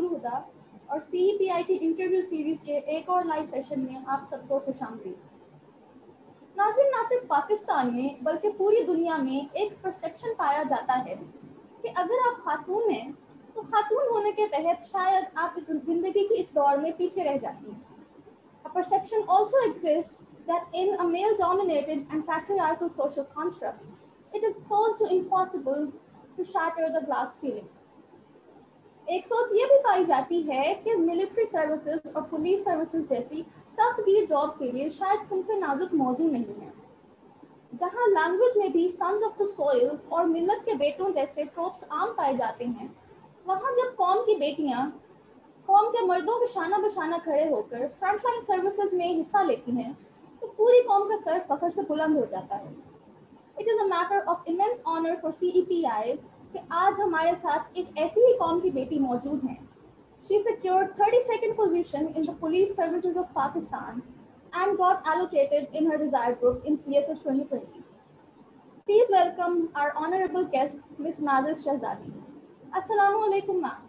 हुदा और CEPI की interview series के एक और लाइव सेशन में आप सबको खुशामदीद। नाज़रीन, ना सिर्फ पाकिस्तान में बल्कि पूरी दुनिया में एक परसेप्शन पाया जाता है कि अगर आप खातून हैं तो खातून होने के तहत शायद आप जिंदगी की इस दौर में पीछे रह जाती हैं। A perception also exists that in a male-dominated and patriarchal social construct, it is close to impossible to shatter the glass ceiling. एक सोच ये भी पाई जाती है कि मिलिट्री सर्विसेज और पुलिस सर्विसेज जैसी सख्त जॉब के लिए शायद सिंफ नाजुक मौजू नहीं है, जहां लैंग्वेज में भी सन्स ऑफ द सॉइल और मिल्लत के बेटों जैसे ट्रोप्स आम पाए जाते हैं, वहां जब कौम की बेटियां कौम के मर्दों के शाना बशाना खड़े होकर फ्रंटलाइन सर्विसेज में हिस्सा लेती हैं तो पूरी कौम का सर फख्र से बुलंद हो जाता है। It is a matter of immense honour for CEPI कि आज हमारे साथ एक ऐसी ही कौम की बेटी मौजूद हैं। She secured 32nd position in the police services of Pakistan and got allocated in her desired group in CSS 2020. Please welcome our honorable guest, Ms. Nazir Shahzadi. Assalamu alaikum, ma'am.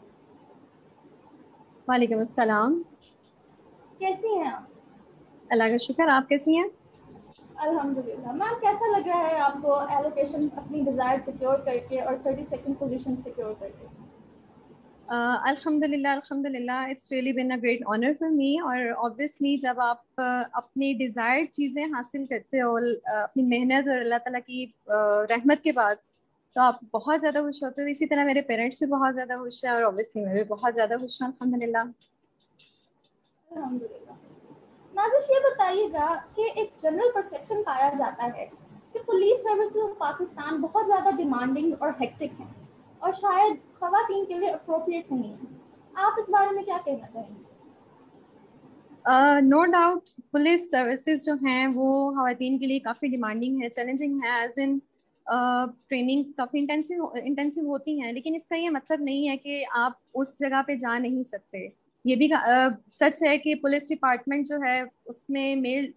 वालेकुम अस्सलाम। कैसी हैं आप? अल्लाह का शुक्र, आप कैसी हैं? अल्हम्दुलिल्लाह। मैम, कैसा लग रहा है आपको एलोकेशन अपनी डिजायर सिक्योर करके और 32nd पोजीशन सिक्योर करके? अल्हम्दुलिल्लाह अल्हम्दुलिल्लाह, it's really been a great honour for me. और ऑब्वियसली जब आप अपनी डिज़ायर्ड चीज़ें हासिल करते हो अपनी मेहनत और अल्लाह ताला की रहमत के बाद, तो आप बहुत ज़्यादा खुश होते हो। इसी तरह मेरे पेरेंट्स भी बहुत ज़्यादा खुश हैं और ऑब्वियसली मैं भी बहुत ज़्यादा खुश हूँ, अल्हम्दुलिल्लाह। अल्हम्दुलिल्लाह। नाज़िश, ये बताइएगा कि एक जनरल परसेप्शन पाया जाता है कि पुलिस सर्विसेज ऑफ पाकिस्तान बहुत ज़्यादा डिमांडिंग और हेक्टिक हैं और शायद ख़वातीन के लिए अप्रोप्रिएट नहीं है। आप इस बारे में क्या कहना चाहेंगे? नो डाउट पुलिस सर्विसेज जो हैं वो ख़वातीन के लिए काफ़ी डिमांडिंग है, चैलेंजिंग है। एज इन ट्रेनिंग्स काफ़ी इंटेंसिव होती हैं, लेकिन इसका ये मतलब नहीं है कि आप उस जगह पे जा नहीं सकते। ये भी सच है कि पुलिस डिपार्टमेंट जो है उसमें मेल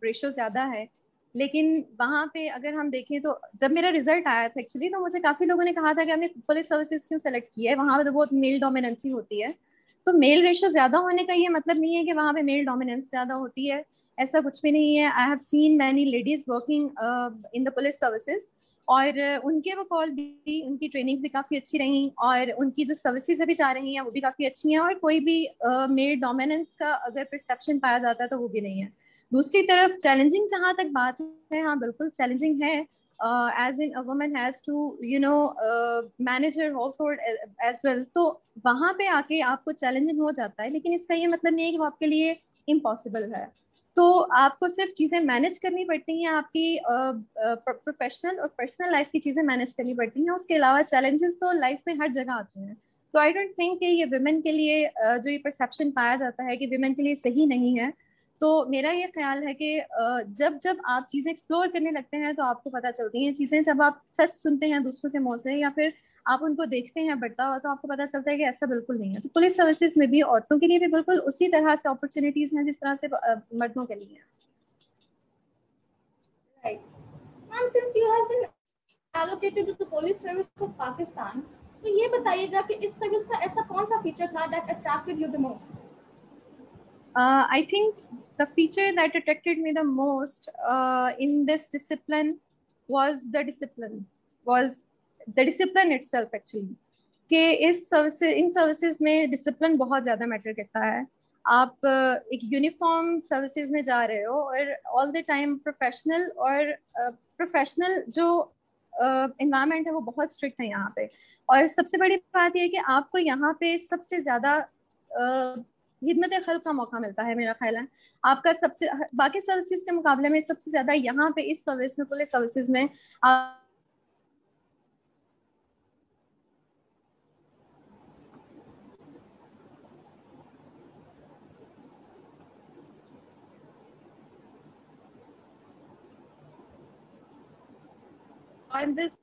रेशो ज़्यादा है, लेकिन वहाँ पे अगर हम देखें तो जब मेरा रिजल्ट आया था एक्चुअली, तो मुझे काफ़ी लोगों ने कहा था कि आपने पुलिस सर्विसेज क्यों सेलेक्ट किया है, वहाँ पे तो बहुत मेल डोमिनेंसी होती है। तो मेल रेशो ज्यादा होने का ये मतलब नहीं है कि वहां पे मेल डोमिनेंस ज्यादा होती है, ऐसा कुछ भी नहीं है। I have seen many ladies working in the police services, और उनके वो कॉल भी, उनकी ट्रेनिंग्स भी काफी अच्छी रही और उनकी जो सर्विसेज अभी जा रही हैं वो भी काफी अच्छी हैं, और कोई भी मेल डोमिनेंस का अगर परसेप्शन पाया जाता है तो वो भी नहीं है। दूसरी तरफ चैलेंजिंग जहाँ तक बात है, हाँ बिल्कुल चैलेंजिंग है। as in a woman has to manage her household as well, तो वहां पे आके आपको चैलेंजिंग हो जाता है, लेकिन इसका ये मतलब नहीं है कि वो आपके लिए इम्पॉसिबल है। तो आपको सिर्फ चीजें मैनेज करनी पड़ती हैं, आपकी प्रोफेशनल और पर्सनल लाइफ की चीजें मैनेज करनी पड़ती हैं। उसके अलावा चैलेंजेस तो लाइफ में हर जगह आते हैं। तो आई डोंट थिंक कि ये विमेन के लिए जो ये परसेप्शन पाया जाता है कि विमेन के लिए सही नहीं है। तो मेरा ये ख्याल है कि जब जब आप चीजें एक्सप्लोर करने लगते हैं तो आपको पता चलती हैं चीजें। जब आप सच सुनते हैं दूसरों के मुंह से या फिर आप उनको देखते हैं बढ़ता हुआ, तो आपको पता चलता है कि ऐसा बिल्कुल नहीं है। तो पुलिस सर्विसेज में भी औरतों के लिए भी बिल्कुल उसी तरह से अपॉर्चुनिटीज हैं जिस तरह से मर्दों के लिए हैं। Right. Ma'am, since you have been allocated to the police service of Pakistan, तो ये बताइएगा कि इस सर्विस का ऐसा कौन सा फीचर था that attracted you the most? I think the feature that attracted me the most in this discipline was the discipline, was the discipline itself actually। कि इस सर्विस इन सर्विसेज में डिसिप्लिन बहुत ज़्यादा मैटर करता है। आप एक यूनिफॉर्म सर्विसेज में जा रहे हो और ऑल द टाइम प्रोफेशनल, और प्रोफेशनल जो इन्वायरमेंट है वो बहुत स्ट्रिक्ट है यहाँ पे। और सबसे बड़ी बात यह है कि आपको यहाँ पे सबसे ज़्यादा हिदमत खल्क का मौका मिलता है, मेरा ख्याल है। आपका सबसे बाकी सर्विसेज के मुकाबले में सबसे ज़्यादा यहाँ पे इस सर्विस में, पुलिस सर्विसेज में आप इन दिस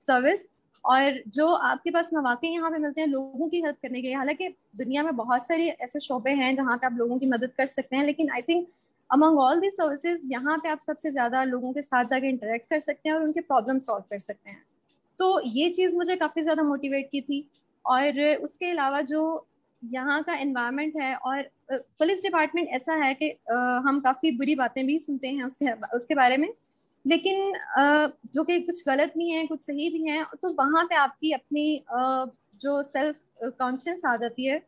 सर्विस, और जो आपके पास मौके यहाँ पे मिलते हैं लोगों की हेल्प करने के लिए। हालांकि दुनिया में बहुत सारे ऐसे शोबे हैं जहाँ पे आप लोगों की मदद कर सकते हैं, लेकिन I think among all the services यहाँ पे आप सबसे ज्यादा लोगों के साथ जाके इंटरेक्ट कर सकते हैं और उनके प्रॉब्लम सॉल्व कर सकते हैं। तो ये चीज़ मुझे काफ़ी ज़्यादा मोटिवेट की थी। और उसके अलावा जो यहाँ का एनवायरनमेंट है, और पुलिस डिपार्टमेंट ऐसा है कि हम काफ़ी बुरी बातें भी सुनते हैं उसके उसके बारे में, लेकिन जो कि कुछ गलत भी हैं कुछ सही भी हैं, तो वहाँ पे आपकी अपनी जो सेल्फ कॉन्शियस आ जाती है।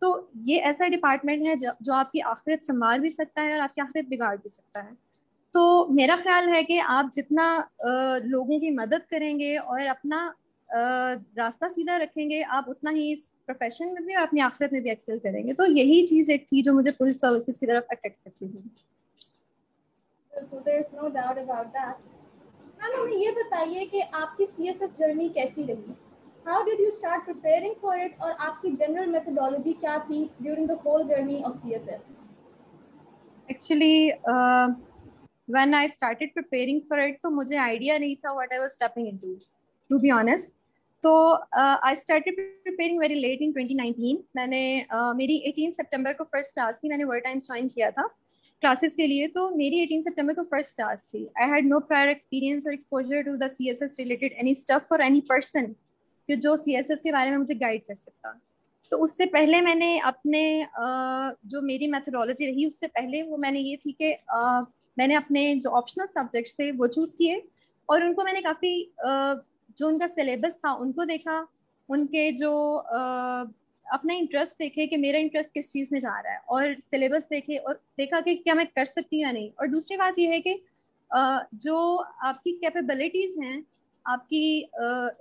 तो ये ऐसा डिपार्टमेंट है जो आपकी आखिरत संवार भी सकता है और आपकी आखिरत बिगाड़ भी सकता है। तो मेरा ख्याल है कि आप जितना लोगों की मदद करेंगे और अपना रास्ता सीधा रखेंगे, आप उतना ही इस प्रोफेशन में भी और अपनी आखिरत में भी एक्सेल करेंगे। तो यही चीज एक थी जो मुझे पुलिस सर्विसेज की तरफ अट्रैक्ट करती थी। There's no doubt about that. Ma'am हमें ये बताइए कि आपकी CSS जर्नी कैसी रही? How did you start preparing for it और आपकी जनरल मेथोडोलॉजी क्या थी during the whole journey of CSS? Actually when I started preparing for it, तो मुझे आइडिया नहीं था what I was stepping into, to be honest. तो I started preparing very late in 2019। मैंने मेरी 18 सितंबर को फर्स्ट क्लास थी, मैंने वर्ड टाइम्स ज्वाइन किया था क्लासेस के लिए। तो मेरी 18 सितंबर को फर्स्ट क्लास थी। I had no prior experience और exposure to the CSS related any stuff और एनी पर्सन कि जो CSS के बारे में मुझे गाइड कर सकता। तो उससे पहले मैंने अपने जो मेरी मैथोडोलॉजी रही उससे पहले वो मैंने ये थी कि मैंने अपने जो ऑप्शनल सब्जेक्ट्स थे वो चूज किए, और उनको मैंने काफ़ी जो उनका सिलेबस था उनको देखा, उनके जो अपना इंटरेस्ट देखे कि मेरा इंटरेस्ट किस चीज़ में जा रहा है, और सिलेबस देखे और देखा कि क्या मैं कर सकती हूँ या नहीं। और दूसरी बात यह है कि जो आपकी कैपेबिलिटीज़ हैं, आपकी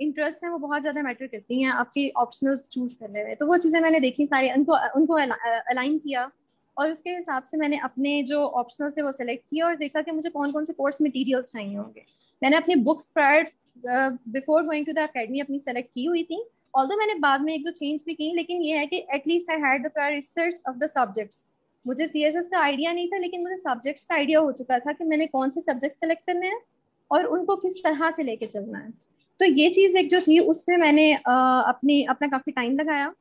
इंटरेस्ट हैं, वो बहुत ज़्यादा मैटर करती हैं आपकी ऑप्शनल्स चूज करने में। तो वो चीज़ें मैंने देखी सारी, उनको उनको अलाइन किया, और उसके हिसाब से मैंने अपने जो ऑप्शनल थे वो सिलेक्ट किया और देखा कि मुझे कौन कौन से कोर्स मटेरियल्स चाहिए होंगे। मैंने अपनी books prior before going to the academy अपनी सेलेक्ट की हुई थी, ऑल्दो मैंने बाद में एक दो चेंज भी की, लेकिन ये है कि at least I had the prior research of the subjects. मुझे CSS का आइडिया नहीं था, लेकिन मुझे सब्जेक्ट्स का आइडिया हो चुका था कि मैंने कौन से सब्जेक्ट सेलेक्ट करने हैं और उनको किस तरह से लेके चलना है। तो ये चीज़ एक जो थी उसमें मैंने अपना काफ़ी टाइम लगाया।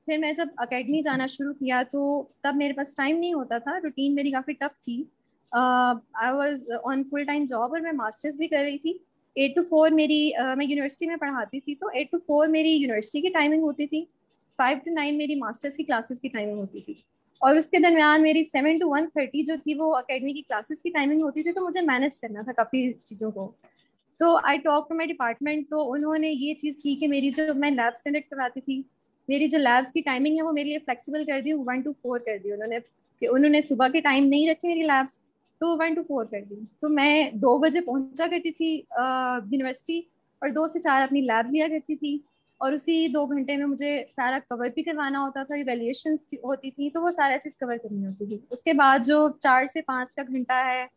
फिर मैं जब अकेडमी जाना शुरू किया तो तब मेरे पास टाइम नहीं होता था, रूटीन मेरी काफ़ी टफ थी। I was on full time job और मैं मास्टर्स भी कर रही थी। 8 to 4 मेरी मैं यूनिवर्सिटी में पढ़ाती थी, तो 8 to 4 मेरी यूनिवर्सिटी की टाइमिंग होती थी, 5 to 9 मेरी मास्टर्स की क्लासेस की टाइमिंग होती थी, और उसके दरमियान मेरी 7 to 1:30 जो थी वो अकेडमी की क्लासेस की टाइमिंग होती थी। तो मुझे मैनेज करना था काफ़ी चीज़ों को। तो I talk to my department, तो उन्होंने ये चीज़ की कि मेरी जो मैं लैब्स कंडक्ट करवाती थी, मेरी जो लैब्स की टाइमिंग है वो मेरे लिए फ्लेक्सिबल कर दी, 1 to 4 कर दी उन्होंने, कि उन्होंने सुबह के टाइम नहीं रखे मेरी लैब्स, तो 1 to 4 कर दी। तो मैं 2 बजे पहुंचा करती थी यूनिवर्सिटी, और 2 से 4 अपनी लैब लिया करती थी, और उसी 2 घंटे में मुझे सारा कवर भी करवाना होता था, इवेल्युएशन होती थी, तो वो सारा चीज़ कवर करनी होती थी। उसके बाद जो 4 से 5 का घंटा है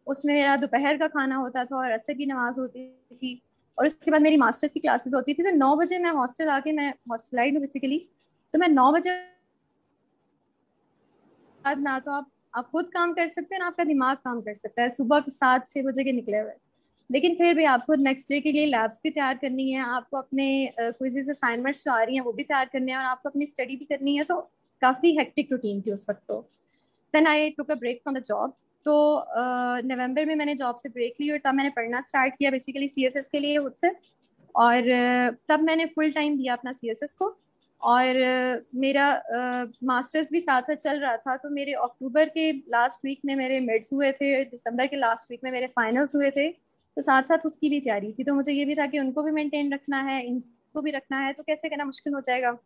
उसमें मेरा दोपहर का खाना होता था और असर की नमाज होती थी, और उसके बाद मेरी मास्टर्स की क्लासेस होती थी। तो 9 बजे मैं हॉस्टल आके, मैं हॉस्टलाइज हूँ बेसिकली, तो मैं 9 बजे बाद ना तो आप खुद काम कर सकते हैं ना आपका दिमाग काम कर सकता है सुबह के 7-6 बजे के निकले हुए। लेकिन फिर भी आपको नेक्स्ट डे के लिए लैब्स भी तैयार करनी है, आपको अपने क्विज़ेस असाइनमेंट्स जो आ रही हैं वो भी तैयार करने हैं, और आपको अपनी स्टडी भी करनी है। तो काफ़ी हेक्टिक रूटीन थी उस वक्त। तो then I took a break from the job. तो नवंबर में मैंने जॉब से ब्रेक ली और तब मैंने पढ़ना स्टार्ट किया बेसिकली CSS के लिए खुद से। और तब मैंने फुल टाइम दिया अपना CSS को, और मेरा मास्टर्स भी साथ साथ चल रहा था। तो मेरे अक्टूबर के लास्ट वीक में मेरे मिड्स हुए थे, दिसंबर के लास्ट वीक में मेरे फाइनल्स हुए थे, तो साथ साथ उसकी भी तैयारी थी। तो मुझे ये भी था कि उनको भी मेंटेन रखना है, इनको भी रखना है, तो कैसे करना मुश्किल हो जाएगा।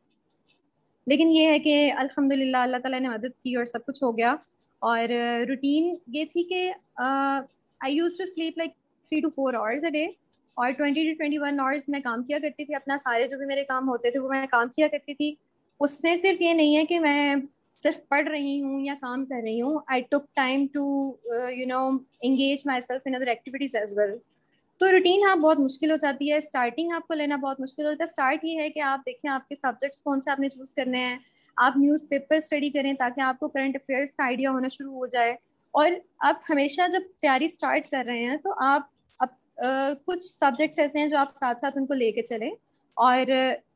लेकिन ये है कि अल्हम्दुलिल्लाह अल्लाह ताला ने मदद की और सब कुछ हो गया। और रूटीन ये थी कि I use to sleep like 3 to 4 hours a day, और 20 to 21 आवर्स मैं काम किया करती थी। अपना सारे जो भी मेरे काम होते थे वो मैं काम किया करती थी। उसमें सिर्फ ये नहीं है कि मैं सिर्फ पढ़ रही हूँ या काम कर रही हूँ, I took time to you know engage my self in other activities as well. तो रूटीन हाँ बहुत मुश्किल हो जाती है, स्टार्टिंग आपको लेना बहुत मुश्किल होता है। स्टार्ट ये है कि आप देखें आपके सब्जेक्ट्स कौन से आपने चूज करने हैं, आप न्यूज़पेपर स्टडी करें ताकि आपको करंट अफेयर्स का आइडिया होना शुरू हो जाए। और आप हमेशा जब तैयारी स्टार्ट कर रहे हैं तो आप कुछ सब्जेक्ट्स ऐसे हैं जो आप साथ साथ उनको लेके चलें, और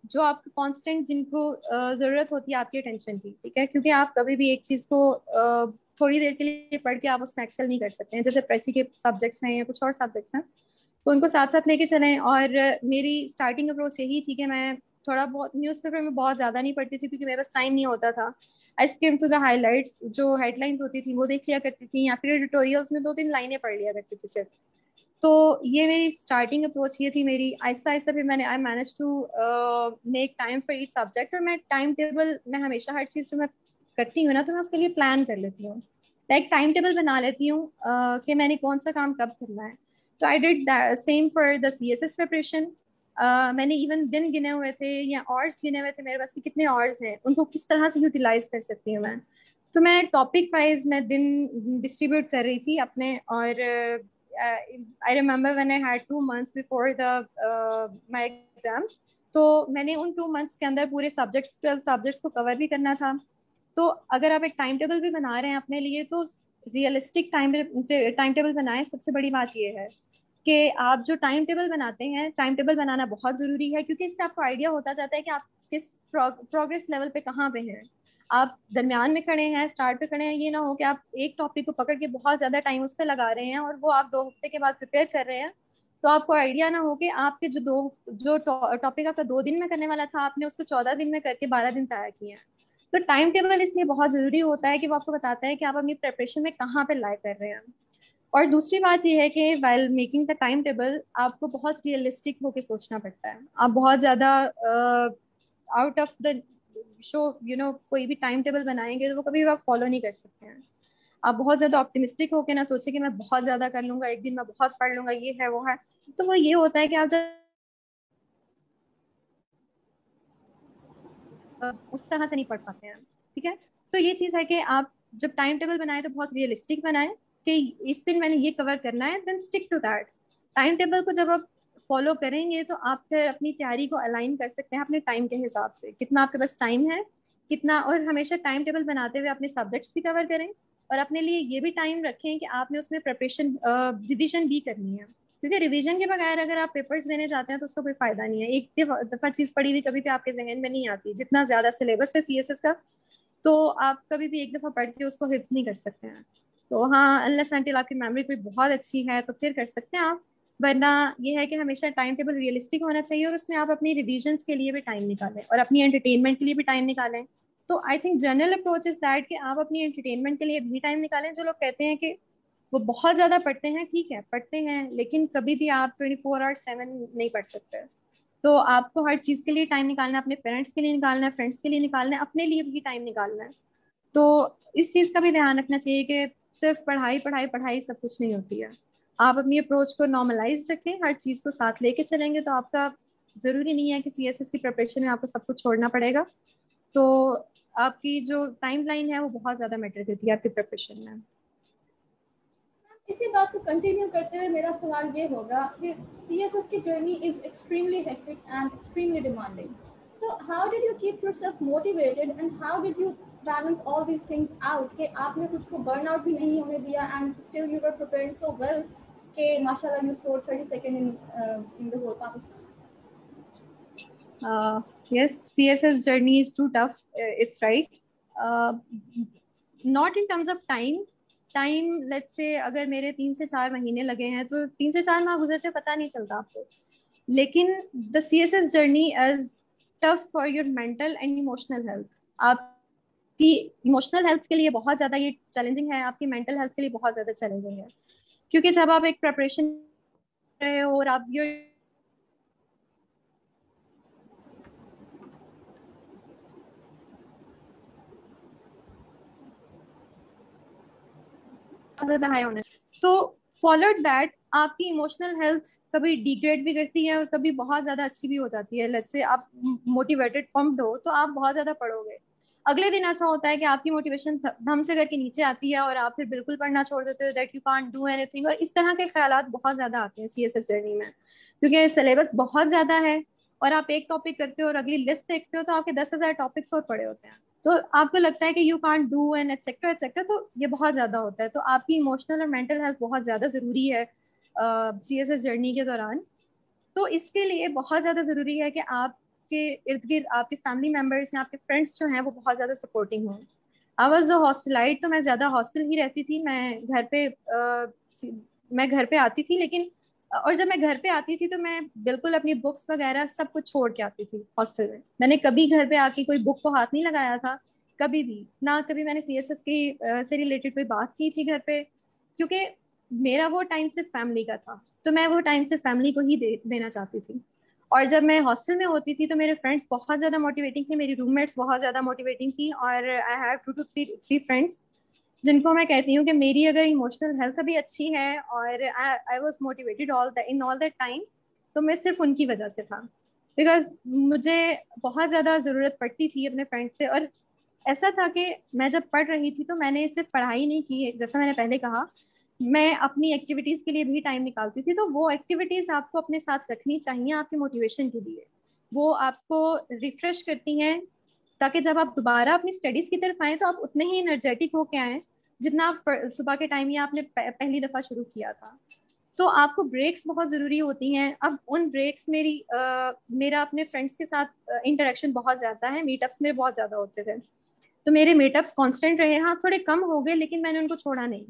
जो आपको कांस्टेंट जिनको ज़रूरत होती है आपकी अटेंशन की, ठीक है, क्योंकि आप कभी भी एक चीज़ को थोड़ी देर के लिए पढ़ के आप उसमें एक्सेल नहीं कर सकते हैं। जैसे प्रेसी के सब्जेक्ट्स हैं या कुछ और सब्जेक्ट्स हैं, तो उनको साथ साथ लेके चलें। और मेरी स्टार्टिंग अप्रोच यही थी कि मैं थोड़ा बहुत न्यूज़पेपर में बहुत ज़्यादा नहीं पढ़ती थी क्योंकि मेरे पास टाइम नहीं होता था। आई स्किम टू द हाईलाइट्स, जो हेडलाइंस होती थी वो देख लिया करती थी, या फिर एडिटोरियल्स में 2-3 लाइनें पढ़ लिया करती थी सिर्फ। तो ये मेरी स्टार्टिंग अप्रोच ये थी मेरी। आहिस्ता आहिस्ता फिर मैंने I manage to make time for each subject. और मैं टाइम टेबल, मैं हमेशा हर चीज़ जो मैं करती हूँ ना तो मैं उसके लिए प्लान कर लेती हूँ, लाइक टाइम टेबल बना लेती हूँ कि मैंने कौन सा काम कब करना है। तो I did same for the CSS preparation. मैंने इवन दिन गिने हुए थे या आवर्स गिने हुए थे मेरे पास कि कितने आवर्स हैं, उनको किस तरह से यूटिलाइज कर सकती हूँ मैं। तो मैं टॉपिक वाइज मैं दिन डिस्ट्रीब्यूट कर रही थी अपने। और I remember when I had 2 months before the my exams, तो मैंने उन 2 months के अंदर पूरे सब्जेक्ट्स 12 सब्जेक्ट्स को कवर भी करना था। तो अगर आप एक टाइम टेबल भी बना रहे हैं अपने लिए तो रियलिस्टिक टाइम टेबल बनाएं। सबसे बड़ी बात यह है कि आप जो टाइम टेबल बनाते हैं, टाइम टेबल बनाना बहुत जरूरी है क्योंकि इससे आपको आइडिया होता जाता है कि आप किस प्रोग्रेस लेवल पे कहाँ पे हैं। आप दरमियान में खड़े हैं, स्टार्ट पे खड़े हैं, ये ना हो कि आप एक टॉपिक को पकड़ के बहुत ज्यादा टाइम उस पर लगा रहे हैं और वो आप 2 हफ्ते के बाद प्रिपेयर कर रहे हैं, तो आपको आइडिया ना हो कि आपके जो टॉपिक आपका 2 दिन में करने वाला था आपने उसको 14 दिन में करके 12 दिन जाया किए हैं। तो टाइम टेबल इसलिए बहुत जरूरी होता है कि वो आपको बताता है कि आप अपनी प्रिपरेशन में कहाँ पे लाई कर रहे हैं। और दूसरी बात यह है कि while making the time table आपको बहुत रियलिस्टिक होके सोचना पड़ता है। आप बहुत ज्यादा आउट ऑफ द शो कोई भी टाइम टेबल बनाएंगे तो वो कभी भी आप फॉलो नहीं कर सकते हैं। आप बहुत ज्यादा ऑप्टिमिस्टिक होके ना सोचे कि मैं बहुत ज्यादा कर लूंगा, एक दिन मैं बहुत पढ़ लूंगा, ये है वो है। तो वो ये होता है कि आप जब उस तरह से नहीं पढ़ पाते हैं। ठीक है। तो ये चीज है कि आप जब टाइम टेबल बनाए तो बहुत रियलिस्टिक बनाए कि इस दिन मैंने ये कवर करना है, then stick to that. Time table को जब आप फॉलो करेंगे तो आप फिर अपनी तैयारी को अलाइन कर सकते हैं अपने टाइम के हिसाब से, कितना आपके पास टाइम है कितना। और हमेशा टाइम टेबल बनाते हुए अपने सब्जेक्ट्स भी कवर करें और अपने लिए ये भी टाइम रखें कि आपने उसमें प्रिपरेशन रिविजन भी करनी है, क्योंकि रिवीजन के बगैर अगर आप पेपर्स देने जाते हैं तो उसका कोई फायदा नहीं है। एक दफा चीज पढ़ी हुई कभी भी आपके जहन में नहीं आती, जितना ज्यादा सिलेबस है CSS का, तो आप कभी भी एक दफा पढ़ के उसको हिफ्ज नहीं कर सकते हैं। तो हाँ, अनलेस अनटिल आपकी मेमोरी कोई बहुत अच्छी है तो फिर कर सकते हैं आप, वरना ये है कि हमेशा टाइम टेबल रियलिस्टिक होना चाहिए और उसमें आप अपनी रिविजन्स के लिए भी टाइम निकालें और अपनी एंटरटेनमेंट के लिए भी टाइम निकालें। तो I think general approach is that कि आप अपनी एंटरटेनमेंट के लिए भी टाइम निकालें। जो लोग कहते हैं कि वो बहुत ज्यादा पढ़ते हैं, ठीक है पढ़ते हैं, लेकिन कभी भी आप 24/7 नहीं पढ़ सकते। तो आपको हर चीज के लिए टाइम निकालना है, अपने पेरेंट्स के लिए निकालना है, फ्रेंड्स के लिए निकालना है, अपने लिए भी टाइम निकालना है। तो इस चीज का भी ध्यान रखना चाहिए कि सिर्फ पढ़ाई पढ़ाई पढ़ाई सब कुछ नहीं होती है। आप अपनी अप्रोच को नॉर्मलाइज रखें, हर चीज को साथ लेके चलेंगे तो आपका जरूरी नहीं है कि CSS की प्रिपरेशन में आपको सब कुछ छोड़ना पड़ेगा। तो आपकी जो टाइम लाइन है वो बहुत ज्यादा मैटर करती है आपकी प्रिपरेशन में। इसी बात को कंटिन्यू करते हुए मेरा सवाल ये होगा कि CSS की journey is extremely hectic and extremely demanding. So how did you keep yourself motivated and how did you balance all these things out कि आपने खुद को बर्न आउट भी नहीं होने दिया and still you were preparing so well कि माशाल्लाह you scored 32nd in the whole Pakistan. Yes, CSS journey is too tough. It's right. Uh, Not in terms of time, let's say अगर मेरे 3 से 4 महीने लगे हैं तो 3 से 4 माह गुजरते पता नहीं चलता आपको। लेकिन the CSS journey is tough for your mental and emotional health. आपकी इमोशनल हेल्थ के लिए बहुत ज्यादा ये चैलेंजिंग है, आपकी मेंटल हेल्थ के लिए बहुत ज्यादा चैलेंजिंग है। क्योंकि जब आप एक प्रेपरेशन कर रहे हो और आप योर ज्यादा हाई होना है, तो फॉलोड दैट आपकी इमोशनल हेल्थ कभी डिग्रेड भी करती है और कभी बहुत ज्यादा अच्छी भी हो जाती है। लेट्स से आप मोटिवेटेड पम्प्ड हो तो आप बहुत ज्यादा पढ़ोगे, अगले दिन ऐसा होता है कि आपकी मोटिवेशन धम से करके नीचे आती है और आप फिर बिल्कुल पढ़ना छोड़ देते हो, that you can't do anything. और इस तरह के ख्यालात बहुत ज्यादा आते हैं CSS जर्नी में, क्योंकि सिलेबस बहुत ज्यादा है और आप एक टॉपिक करते हो और अगली लिस्ट देखते हो तो आपके 10,000 टॉपिक्स और पड़े होते हैं। तो आपको लगता है कि you can't do and etcetera etcetera, तो ये बहुत ज्यादा होता है। तो आपकी इमोशनल और मेंटल हेल्थ बहुत ज्यादा जरूरी है CSS जर्नी के दौरान। तो इसके लिए बहुत ज्यादा जरूरी है कि आपके इर्द गिर्द आपके फैमिली मेंबर्स या आपके फ्रेंड्स जो हैं वो बहुत ज्यादा सपोर्टिंग हों। आई वॉज अ हॉस्टलाइट, तो मैं ज्यादा हॉस्टल ही रहती थी। मैं घर पे आती थी, लेकिन और जब मैं घर पे आती थी तो मैं बिल्कुल अपनी बुक्स वगैरह सब कुछ छोड़ के आती थी हॉस्टल में। मैंने कभी घर पे आके कोई बुक को हाथ नहीं लगाया था, कभी भी ना। कभी मैंने सीएसएस की से रिलेटेड कोई बात की थी घर पे, क्योंकि मेरा वो टाइम सिर्फ फैमिली का था। तो मैं वो टाइम सिर्फ फैमिली को ही देना चाहती थी। और जब मैं हॉस्टल में होती थी तो मेरे फ्रेंड्स बहुत ज़्यादा मोटिवेटिंग थे, मेरी रूममेट्स बहुत ज़्यादा मोटिवेटिंग थी। और I have two two three three friends जिनको मैं कहती हूँ कि मेरी अगर इमोशनल हेल्थ अभी अच्छी है और I was motivated all that time, तो मैं सिर्फ उनकी वजह से था। बिकॉज मुझे बहुत ज़्यादा ज़रूरत पड़ती थी अपने फ्रेंड्स से। और ऐसा था कि मैं जब पढ़ रही थी तो मैंने सिर्फ पढ़ाई नहीं की, जैसा मैंने पहले कहा, मैं अपनी एक्टिविटीज़ के लिए भी टाइम निकालती थी। तो वो एक्टिविटीज़ आपको अपने साथ रखनी चाहिए आपकी मोटिवेशन के लिए। वो आपको रिफ्रेश करती हैं, ताकि जब आप दोबारा अपनी स्टडीज की तरफ आए तो आप उतने ही एनर्जेटिक होके आए जितना आप सुबह के टाइम या आपने पहली दफा शुरू किया था। तो आपको ब्रेक्स बहुत जरूरी होती हैं। अब उन ब्रेक्स मेरा अपने फ्रेंड्स के साथ इंटरेक्शन बहुत ज्यादा है, मीटअप्स में बहुत ज्यादा होते थे। तो मेरे मीटअप्स कांस्टेंट रहे, हाँ थोड़े कम हो गए लेकिन मैंने उनको छोड़ा नहीं।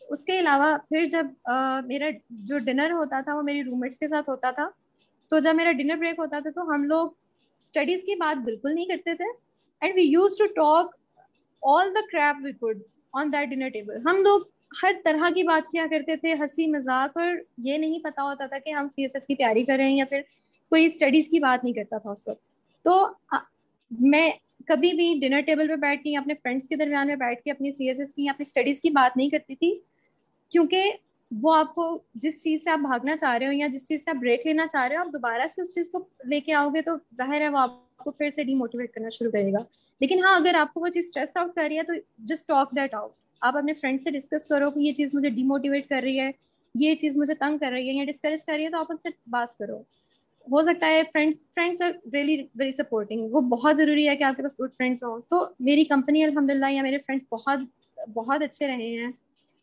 उसके अलावा फिर जब मेरा जो डिनर होता था वो मेरी रूममेट्स के साथ होता था। तो जब मेरा डिनर ब्रेक होता था तो हम लोग स्टडीज की बात बिल्कुल नहीं करते थे, and we use to talk all the crap we could on that dinner table. हम लोग हर तरह की बात किया करते थे, हंसी मजाक। और ये नहीं पता होता था कि हम सीएसएस की तैयारी कर रहे हैं या फिर कोई स्टडीज की बात नहीं करता था उस वक्त। तो मैं कभी भी डिनर टेबल पे बैठ के या अपने फ्रेंड्स के दरमियान में बैठ के अपनी सीएसएस की या अपनी स्टडीज की बात नहीं करती थी। क्योंकि वो आपको जिस चीज से आप भागना चाह रहे हो या जिस चीज से आप ब्रेक लेना चाह रहे हो, आप दोबारा से उस चीज को लेके आओगे तो जाहिर है वो आपको फिर से डिमोटिवेट करना शुरू करेगा। लेकिन हाँ, अगर आपको वो चीज स्ट्रेस आउट कर रही है तो जस्ट टॉक दैट आउट। आप अपने फ्रेंड से डिस्कस करो कि ये चीज मुझे डिमोटिवेट कर रही है, ये चीज मुझे तंग कर रही है या डिस्करेज कर रही है, तो आप उनसे बात करो। हो सकता है friends friends are really very supporting. वो बहुत जरूरी है कि आपके पास गुड फ्रेंड्स हो। तो मेरी कंपनी अल्हम्दुलिल्लाह या मेरे फ्रेंड्स बहुत बहुत अच्छे रहे हैं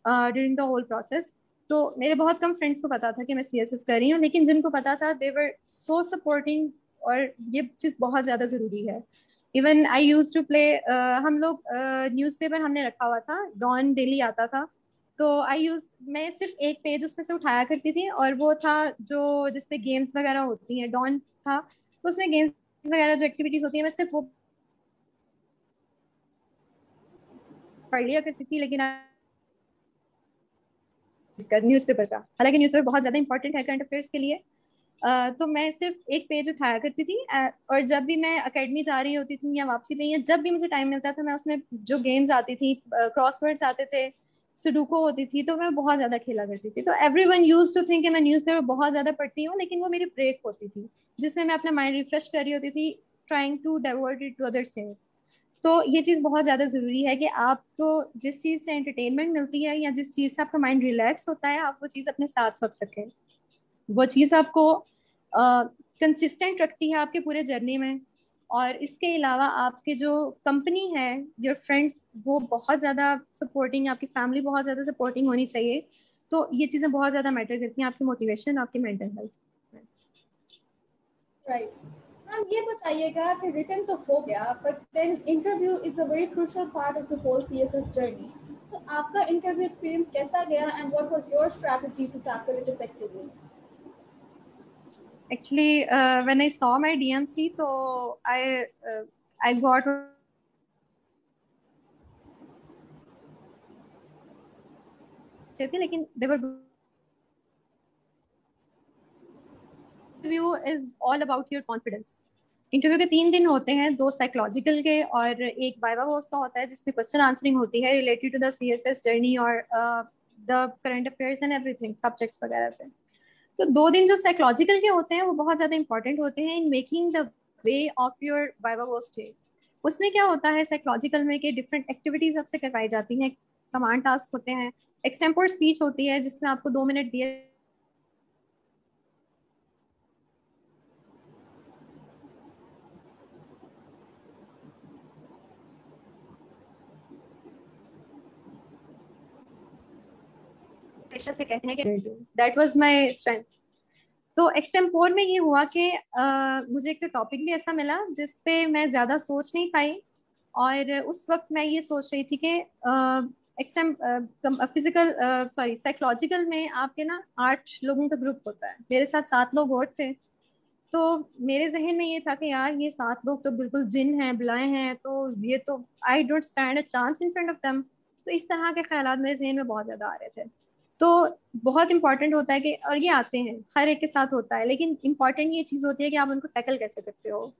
ड्यूरिंग द होल प्रोसेस। तो मेरे बहुत कम फ्रेंड्स को पता था कि मैं सीएसएस कर रही हूँ, लेकिन जिनको पता था दे वर सो सपोर्टिंग। और ये चीज़ बहुत ज़्यादा ज़रूरी है। Even I use to play, हम लोग न्यूज़पेपर हमने रखा हुआ था, डॉन डेली आता था। तो आई यूज मैं सिर्फ एक पेज उसमें से उठाया करती थी, और वो था जो जिसपे गेम्स वगैरह होती हैं, डॉन था। तो उसमें गेम्स वगैरह जो एक्टिविटीज होती है मैं सिर्फ वो पढ़ लिया करती थी। लेकिन इसका न्यूज़पेपर का, हालांकि न्यूज़पेपर बहुत ज्यादा इंपॉर्टेंट है करंट अफेयर्स के लिए। तो मैं सिर्फ एक पेज उठाया करती थी। और जब भी मैं एकेडमी जा रही होती थी या वापसी पे या जब भी मुझे टाइम मिलता था, मैं उसमें जो गेम्स आती थी, क्रॉसवर्ड्स आते थे, सुडोकू होती थी, तो मैं बहुत ज्यादा खेला करती थी। तो एवरीवन यूज्ड टू थिंक कि मैं न्यूज़पेपर बहुत ज्यादा पढ़ती हूँ, लेकिन वो मेरी ब्रेक होती थी जिसमें मैं अपना माइंड रिफ्रेश कर रही होती थी, trying to divert it to other things. तो ये चीज़ बहुत ज़्यादा ज़रूरी है कि आपको जिस चीज़ से एंटरटेनमेंट मिलती है या जिस चीज़ से आपका माइंड रिलैक्स होता है, आप वो चीज़ अपने साथ साथ रखें। वो चीज़ आपको कंसिस्टेंट रखती है आपके पूरे जर्नी में। और इसके अलावा आपके जो कंपनी है, योर फ्रेंड्स, वो बहुत ज़्यादा सपोर्टिंग, आपकी फैमिली बहुत ज़्यादा सपोर्टिंग होनी चाहिए। तो ये चीज़ें बहुत ज़्यादा मैटर करती हैं, आपकी मोटिवेशन, आपकी मेंटल हेल्थ। राइट। मैम ये बताइएगा कि रिटर्न तो हो गया, but then interview is a very crucial part of the whole CSS journey. तो आपका इंटरव्यू एक्सपीरियंस कैसा गया and what was your strategy to tackle it effectively? Actually, when I saw my DMC, so I got अच्छे थे, लेकिन देवर interview is all about your confidence. Interview के 3 दिन होते हैं, 2 साइकोलॉजिकल के और एक वाइवा वो उसका होता है जिसमें क्वेश्चन आंसरिंग होती है related to the CSS journey और the current affairs and everything subjects वगैरह से। तो 2 दिन जो साइकोलॉजिकल के होते हैं वो बहुत ज्यादा इंपॉर्टेंट होते हैं in making the way of your viva वो स्टे। उसमें क्या होता है साइकोलॉजिकल में कि डिफरेंट एक्टिविटीज आपसे करवाई जाती हैं, कमांड टास्क होते हैं, एक्सटेम्पोर स्पीच होती है जिसमें आपको 2 मिनट दिए से कहते हैं कि दैट वाज माय स्ट्रेंथ। तो एक्सटेम्पोर में ये हुआ कि मुझे एक तो टॉपिक भी ऐसा मिला जिस पे मैं ज्यादा सोच नहीं पाई। और उस वक्त मैं ये सोच रही थी कि एक्सटेम फिजिकल सॉरी साइकोलॉजिकल में आपके ना 8 लोगों का ग्रुप होता है, मेरे साथ 7 लोग और थे। तो मेरे जहन में ये था कि यार ये 7 लोग तो बिल्कुल जिन हैं, बुलाए हैं, तो ये तो I don't stand a chance in front of them. तो इस तरह के ख्यालात मेरे जहन में बहुत ज्यादा आ रहे थे। तो बहुत इंपॉर्टेंट होता है कि, और ये आते हैं हर एक के साथ होता है, लेकिन इंपॉर्टेंट ये चीज होती है कि आप उनको टैकल कैसे करते हो।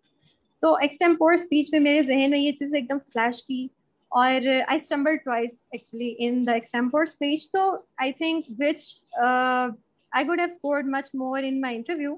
तो एक्सटेम्पोर स्पीच में मेरे जहन में ये चीज़ एकदम फ्लैश की, और I stumble twice actually in the extempore speech. तो I think which I could have scored much more in my interview.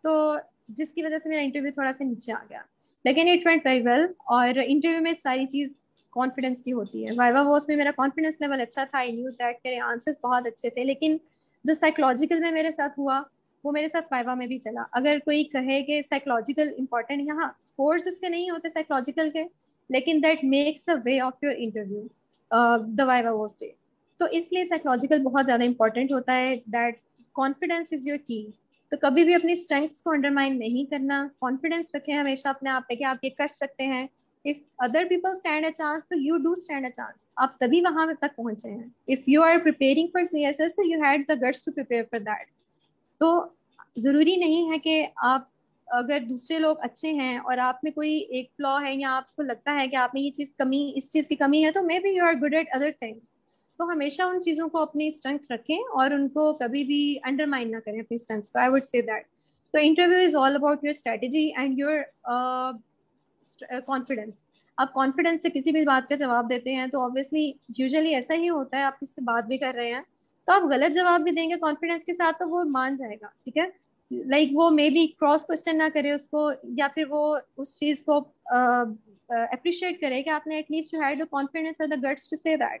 तो जिसकी वजह से मेरा इंटरव्यू थोड़ा सा नीचे आ गया, लेकिन इट वेंट वेरी वेल। और इंटरव्यू में सारी चीज़ कॉन्फिडेंस की होती है। वाइवा वॉस में मेरा कॉन्फिडेंस लेवल अच्छा था, आई न्यू दैट मेरे आंसर्स बहुत अच्छे थे, लेकिन जो साइकोलॉजिकल में मेरे साथ हुआ वो मेरे साथ वाइवा में भी चला। अगर कोई कहे कि साइकोलॉजिकल इंपॉर्टेंट, यहाँ स्कोर्स उसके नहीं होते साइकोलॉजिकल के, लेकिन that makes the way of your interview the viva was day. तो इसलिए साइकोलॉजिकल बहुत ज़्यादा इंपॉर्टेंट होता है। दैट कॉन्फिडेंस इज योर की। तो कभी भी अपनी स्ट्रेंथ्स को अंडरमाइन नहीं करना, कॉन्फिडेंस रखें हमेशा अपने आप पे कि आप ये कर सकते हैं। If other people stand a chance तो you do stand a chance. आप तभी वहां तक पहुंचे हैं। If you are preparing for CSS तो you had the guts to prepare for that. तो जरूरी नहीं है कि आप, अगर दूसरे लोग अच्छे हैं और आप में कोई एक फ्लॉ है, या आपको लगता है कि आप में ये चीज कमी, इस चीज की कमी है, तो maybe you are good at other things. तो हमेशा उन चीजों को अपनी स्ट्रेंथ रखें और उनको कभी भी अंडरमाइन ना करें अपनी स्ट्रेंथ्स को, आई वुड से दैट। तो interview is all about your strategy and your confidence. आप कॉन्फिडेंस से किसी भी बात का जवाब देते हैं तो ऑब्वियसली यूजुअली ऐसा ही होता है, आप किससे बात भी कर रहे हैं तो आप गलत जवाब भी देंगे कॉन्फिडेंस के साथ तो वो मान जाएगा, ठीक है। लाइक वो मे बी क्रॉस क्वेश्चन ना करे उसको, या फिर वो उस चीज को अप्रिशिएट करे कि आपने at least you had the confidence और the guts to say that.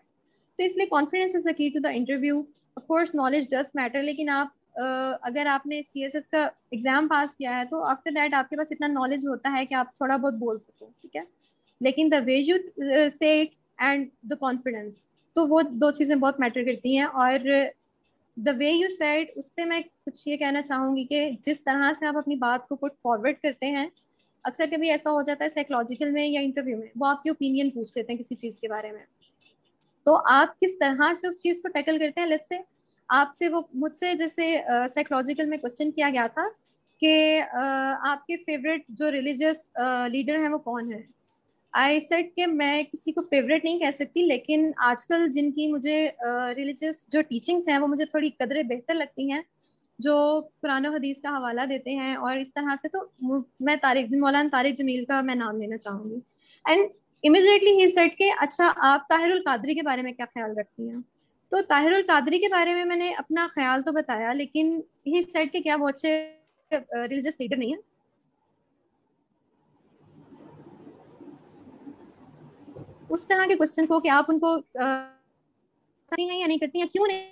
तो इसलिए confidence is the key to the interview. Of course knowledge does matter, लेकिन आप अगर आपने सीएसएस का एग्जाम पास किया है तो आफ्टर दैट आपके पास इतना नॉलेज होता है कि आप थोड़ा बहुत बोल सको, ठीक है। लेकिन द वे यू से इट एंड द कॉन्फिडेंस, तो वो दो चीजें बहुत मैटर करती हैं। और द वे यू सेड उस पर मैं कुछ ये कहना चाहूंगी कि जिस तरह से आप अपनी बात को पुट फॉरवर्ड करते हैं, अक्सर कभी ऐसा हो जाता है साइकोलॉजिकल में या इंटरव्यू में, वो आपकी ओपिनियन पूछ लेते हैं किसी चीज के बारे में। तो आप किस तरह से उस चीज को टैकल करते हैं। लेट्स से आपसे वो, मुझसे जैसे साइकोलॉजिकल में क्वेश्चन किया गया था कि आपके फेवरेट जो रिलीजियस लीडर हैं वो कौन है। आई सेड कि मैं किसी को फेवरेट नहीं कह सकती, लेकिन आजकल जिनकी मुझे रिलीजियस जो टीचिंग्स हैं वो मुझे थोड़ी कदरें बेहतर लगती हैं, जो कुरान और हदीस का हवाला देते हैं और इस तरह से। तो मैं मौलाना तारिक जमील का मैं नाम लेना चाहूंगी। एंड इमिजिएटली ही सेड के अच्छा आप ताहिरुल कादरी के बारे में क्या ख्याल रखती हैं। तो ताहिरुल कादरी के बारे में मैंने अपना ख्याल तो बताया, लेकिन ही सेड के क्या वो अच्छे रिलीजियस लीडर नहीं है। उस तरह के क्वेश्चन को कि आप उनको सही है या नहीं करती हैं, क्यों नहीं।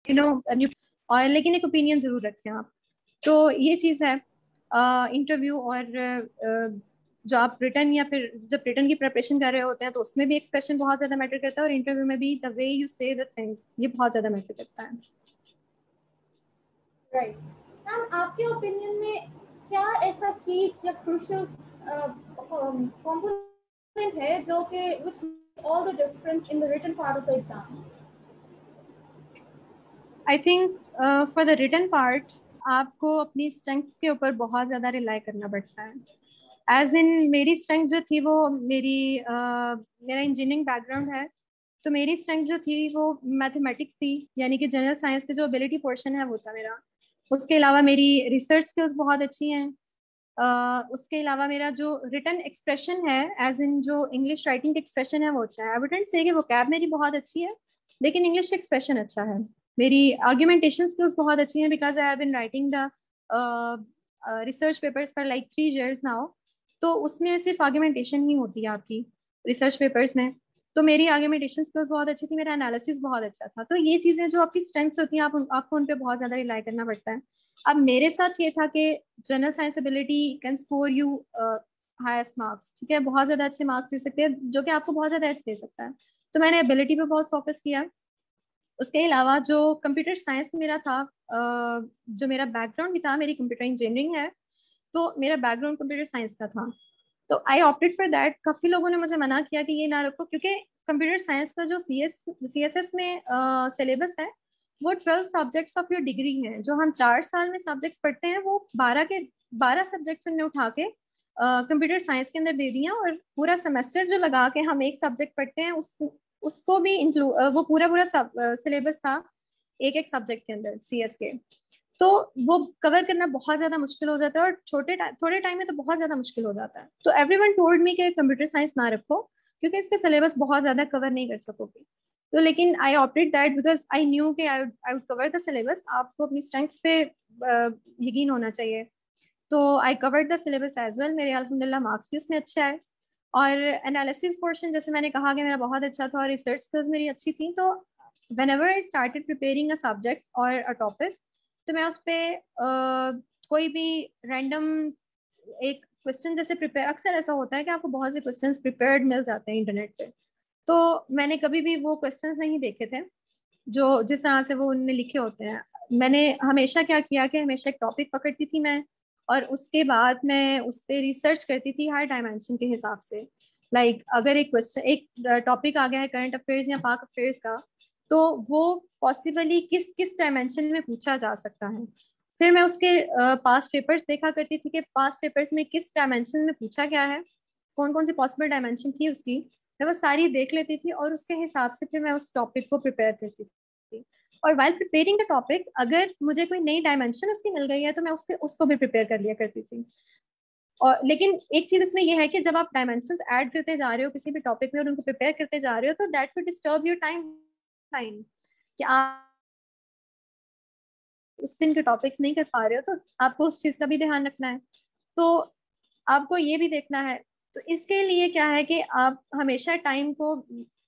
यू नो और लेकिन एक ओपिनियन जरूर रखें आप। तो ये चीज़ है इंटरव्यू। और जो आप रिटर्न या फिर जब रिटर्न की प्रिपरेशन कर रहे होते हैं तो उसमें भी एक्सप्रेशन बहुत ज्यादा मैटर करता है, और इंटरव्यू में भी द वे यू से द थिंग्स ये बहुत ज्यादा मैटर करता है। राइट मैम, आपके ओपिनियन में क्या ऐसा की या क्रूशियल कंपोनेंट है जो कि which all the difference in the written part of the exam. I think for the written part आपको अपनी स्ट्रेंथ्स के ऊपर बहुत ज़्यादा रिलाई करना पड़ता है। एज इन मेरी स्ट्रेंथ जो थी वो मेरा इंजीनियरिंग बैकग्राउंड है, तो मेरी स्ट्रेंथ जो थी वो मैथमेटिक्स थी, यानी कि जनरल साइंस के जो एबिलिटी पोर्शन है वो था मेरा। उसके अलावा मेरी रिसर्च स्किल्स बहुत अच्छी हैं। उसके अलावा मेरा जो रिटन एक्सप्रेशन है, एज इन जो इंग्लिश राइटिंग एक्सप्रेशन है वो अच्छा है। आई वुडंट से कि वोकैब मेरी बहुत अच्छी है, लेकिन इंग्लिश एक्सप्रेशन अच्छा है। मेरी आर्ग्यूमेंटेशन स्किल्स बहुत अच्छी हैं, because I have been writing the research papers for like 3 years now. तो उसमें सिर्फ आर्ग्यूमेंटेशन ही होती है आपकी रिसर्च पेपर्स में। तो मेरी आर्ग्यूमेंटेशन स्किल्स बहुत अच्छी थी, मेरा एनालिसिस बहुत अच्छा था। तो ये चीज़ें जो आपकी स्ट्रेंथ्स होती हैं आपको उन पर बहुत ज़्यादा रिलाई करना पड़ता है। अब मेरे साथ ये था कि general science ability can score you highest marks, ठीक है, बहुत ज़्यादा अच्छे मार्क्स दे सकते हैं जो कि आपको बहुत ज़्यादा एज दे सकता है। तो मैंने एबिलिटी पे बहुत फोकस किया। उसके अलावा जो कंप्यूटर साइंस मेरा था, जो मेरा बैकग्राउंड भी था, मेरी कंप्यूटर इंजीनियरिंग है, तो मेरा बैकग्राउंड कंप्यूटर साइंस का था। तो आई ऑप्टेड फॉर दैट। काफी लोगों ने मुझे मना किया कि ये ना रखो, क्योंकि कंप्यूटर साइंस का जो सी एस एस में सिलेबस है, वो 12 सब्जेक्ट्स ऑफ योर डिग्री हैं। जो हम 4 साल में सब्जेक्ट्स पढ़ते हैं, वो 12 सब्जेक्ट्स हमने उठा के कंप्यूटर साइंस के अंदर दे दिया, और पूरा सेमेस्टर जो लगा के हम एक सब्जेक्ट पढ़ते हैं, उसको भी इंक्लूड, वो पूरा पूरा सिलेबस था एक एक सब्जेक्ट के अंदर CS के। तो वो कवर करना बहुत ज्यादा मुश्किल हो जाता है, और थोड़े टाइम में तो बहुत ज्यादा मुश्किल हो जाता है। तो एवरीवन टोल्ड मी कि कंप्यूटर साइंस ना रखो, क्योंकि इसके सिलेबस बहुत ज्यादा कवर नहीं कर सकोगे। तो लेकिन I opted that because I knew कि I would cover the syllabus. आपको अपनी स्ट्रेंथ्स पे यकीन होना चाहिए। तो I covered the syllabus as well. मेरे अल्हम्दुलिल्लाह मार्क्स भी उसमें अच्छे आए। और एनालिसिस पोर्शन, जैसे मैंने कहा कि मेरा बहुत अच्छा था, और रिसर्च स्किल्स मेरी अच्छी थी। तो whenever I started preparing a subject or a topic, तो मैं उस पे कोई भी रैंडम एक क्वेश्चन जैसे प्रिपेयर, अक्सर ऐसा होता है कि आपको बहुत से क्वेश्चंस प्रिपेयर्ड मिल जाते हैं इंटरनेट पे। तो मैंने कभी भी वो क्वेश्चंस नहीं देखे थे जो जिस तरह से वो उनने लिखे होते हैं। मैंने हमेशा क्या किया कि हमेशा एक टॉपिक पकड़ती थी मैं, और उसके बाद मैं उस पर रिसर्च करती थी हर डायमेंशन के हिसाब से। अगर एक टॉपिक आ गया है करंट अफेयर्स या पाक अफेयर्स का, तो वो पॉसिबली किस किस डायमेंशन में पूछा जा सकता है। फिर मैं उसके पास्ट पेपर्स देखा करती थी कि पास्ट पेपर्स में किस डायमेंशन में पूछा गया है, कौन कौन सी पॉसिबल डायमेंशन थी उसकी। मैं वो सारी देख लेती थी, और उसके हिसाब से फिर मैं उस टॉपिक को प्रिपेयर करती थी। और वाइल प्रिपेयरिंग द टॉपिक, अगर मुझे कोई नई डायमेंशन उसकी मिल गई है, तो मैं उसको भी प्रिपेयर कर लिया करती थी। और लेकिन एक चीज इसमें यह है कि जब आप डायमेंशंस ऐड करते जा रहे हो किसी भी टॉपिक में, और उनको प्रिपेयर करते जा रहे हो, तो that will disturb your time line, कि आप उस दिन के टॉपिक्स नहीं कर पा रहे हो, तो आपको उस चीज का भी ध्यान रखना है। तो आपको ये भी देखना है। तो इसके लिए क्या है कि आप हमेशा टाइम को,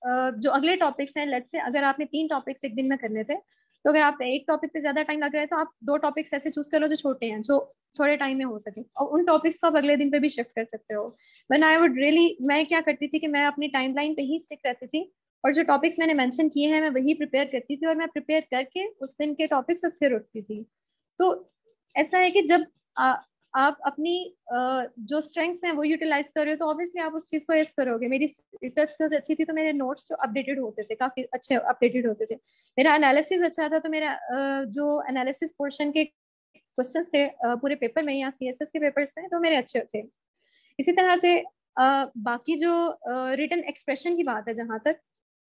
जो अगले टॉपिक्स हैं, लेट्स से अगर आपने 3 टॉपिक्स एक दिन में करने थे, तो अगर आप एक टॉपिक पे ज्यादा टाइम लग रहा है, तो आप 2 टॉपिक्स ऐसे चूज कर लो जो छोटे हैं, जो थोड़े टाइम में हो सके, और उन टॉपिक्स को आप अगले दिन पे भी शिफ्ट कर सकते हो। वरन आई वुड रियली, मैं क्या करती थी कि मैं अपनी टाइमलाइन पे ही स्टिक रहती थी, और जो टॉपिक्स मैंने मेंशन किए हैं मैं वही प्रिपेयर करती थी, और मैं प्रिपेयर करके उस दिन के टॉपिक्स और फिर उठती थी। तो ऐसा है कि जब आप अपनी जो स्ट्रेंथ्स हैं वो यूटिलाइज कर रहे हो, तो ऑब्वियसली आप उस चीज को यस करोगे। मेरी रिसर्च स्किल्स अच्छी थी, तो मेरे नोट्स जो अपडेटेड होते थे, काफी अच्छे अपडेटेड होते थे। मेरा एनालिसिस अच्छा था, तो मेरा जो एनालिसिस पोर्शन के क्वेश्चंस थे पूरे पेपर में या CSS के पेपर्स में, तो मेरे अच्छे थे। इसी तरह से बाकी जो रिटन एक्सप्रेशन की बात है जहां तक,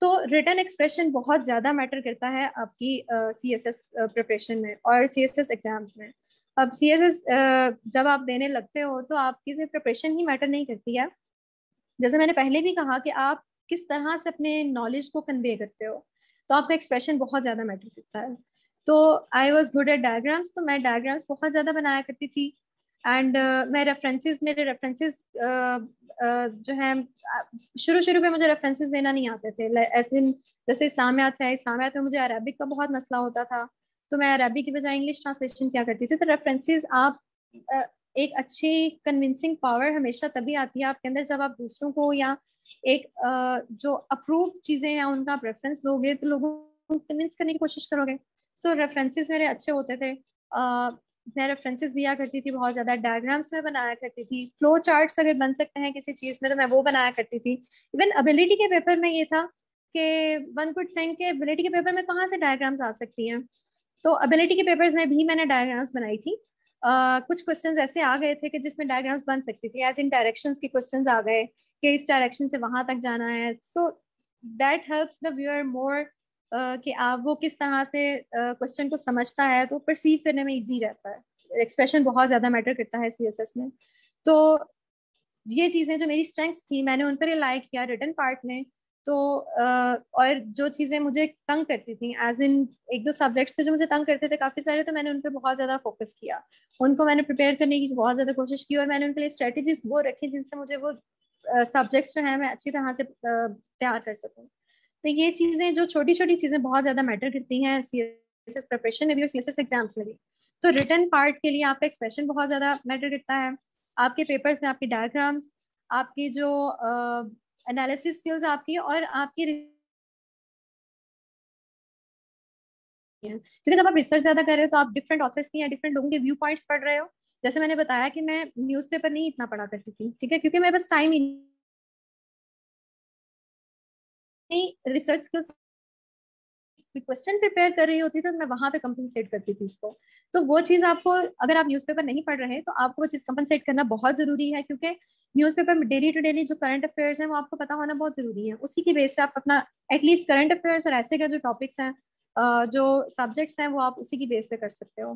तो रिटन एक्सप्रेशन बहुत ज्यादा मैटर करता है आपकी CSS प्रिपरेशन में और CSS एग्जाम्स में। अब CSS जब आप देने लगते हो, तो आपकी सिर्फ प्रिपरेशन ही मैटर नहीं करती है। जैसे मैंने पहले भी कहा कि आप किस तरह से अपने नॉलेज को कन्वे करते हो, तो आपका एक्सप्रेशन बहुत ज्यादा मैटर करता है। तो I was good at diagrams, तो मैं डायग्राम्स बहुत ज्यादा बनाया करती थी। एंड मेरे रेफरेंसेस जो है, शुरू शुरू में मुझे रेफरेंसेस देना नहीं आते थे। जैसे इस्लामियात है, इस्लामियात में मुझे अरबिक का बहुत मसला होता था, तो मैं अरबिक की बजाय इंग्लिश ट्रांसलेशन क्या करती थी। तो रेफरेंसेस आप अ, एक अच्छी कन्विंसिंग पावर हमेशा तभी आती है आपके अंदर, जब आप दूसरों को या एक जो अप्रूव चीजें हैं उनका आप रेफरेंस दोगे, तो लोगों को कन्विंस करने की कोशिश करोगे। सो रेफरेंसेस मेरे अच्छे होते थे। मैं रेफरेंसेस दिया करती थी, बहुत ज्यादा डायग्राम्स में बनाया करती थी। फ्लो चार्ट्स अगर बन सकते हैं किसी चीज में, तो मैं वो बनाया करती थी। इवन एबिलिटी के पेपर में ये था कि वन कुड थिंक के एबिलिटी के पेपर में कहाँ से डायग्राम्स आ सकती हैं। तो एबिलिटी के पेपर्स में भी मैंने डायग्राम्स बनाई थी। कुछ क्वेश्चंस ऐसे आ गए थे कि जिसमें डायग्राम्स बन सकती थी, एज इन डायरेक्शंस के क्वेश्चंस आ गए कि इस डायरेक्शन से वहां तक जाना है। So that helps the viewer more, कि आप वो किस तरह से क्वेश्चन को समझता है, तो परसीव करने में इजी रहता है। एक्सप्रेशन बहुत ज्यादा मैटर करता है CSS में। तो ये चीजें जो मेरी स्ट्रेंथ्स थी, मैंने उन पर रिलाई किया रिटन पार्ट में। तो और जो चीजें मुझे तंग करती थी, एज इन एक दो सब्जेक्ट्स थे जो मुझे तंग करते थे काफी सारे, तो मैंने उन पर बहुत ज्यादा फोकस किया। उनको मैंने प्रिपेयर करने की बहुत ज्यादा कोशिश की, और मैंने उनके लिए स्ट्रेटेजीज वो रखी जिनसे मुझे वो सब्जेक्ट्स जो है मैं अच्छी तरह से तैयार कर सकूँ। तो ये चीजें, जो छोटी छोटी चीजें बहुत ज्यादा मैटर करती हैं CSS प्रिपरेशन में भी और CSS एग्जाम्स में भी। तो रिटन पार्ट के लिए आपका एक्सप्रेशन बहुत ज्यादा मैटर करता है। आपके पेपर्स में आपकी डायग्राम्स, आपकी जो एनालिसिस स्किल्स आपकी, और आपकी हैं, क्योंकि जब आप रिसर्च ज्यादा कर रहे हो तो आप डिफरेंट ऑथर्स की या डिफरेंट लोगों के व्यू पॉइंट्स पढ़ रहे हो। जैसे मैंने बताया कि मैं न्यूज़पेपर नहीं इतना पढ़ा करती थी, ठीक है, क्योंकि मेरे पास टाइम ही नहीं। रिसर्च स्किल्स क्वेश्चन प्रिपेयर कर रही होती तो मैं वहां पे कंपनसेट करती थी उसको। तो वो चीज आपको, अगर आप न्यूज़पेपर नहीं पढ़ रहे तो आपको वो चीज कंपनसेट करना बहुत जरूरी है, क्योंकि न्यूज़पेपर में डेली टू डेली जो करंट अफेयर्स हैं वो आपको पता होना बहुत जरूरी है। उसी की बेस पे आप अपना एटलीस्ट करंट अफेयर्स और ऐसे का जो टॉपिक्स हैं, जो सब्जेक्ट्स हैं, वो आप उसी की बेस पे कर सकते हो।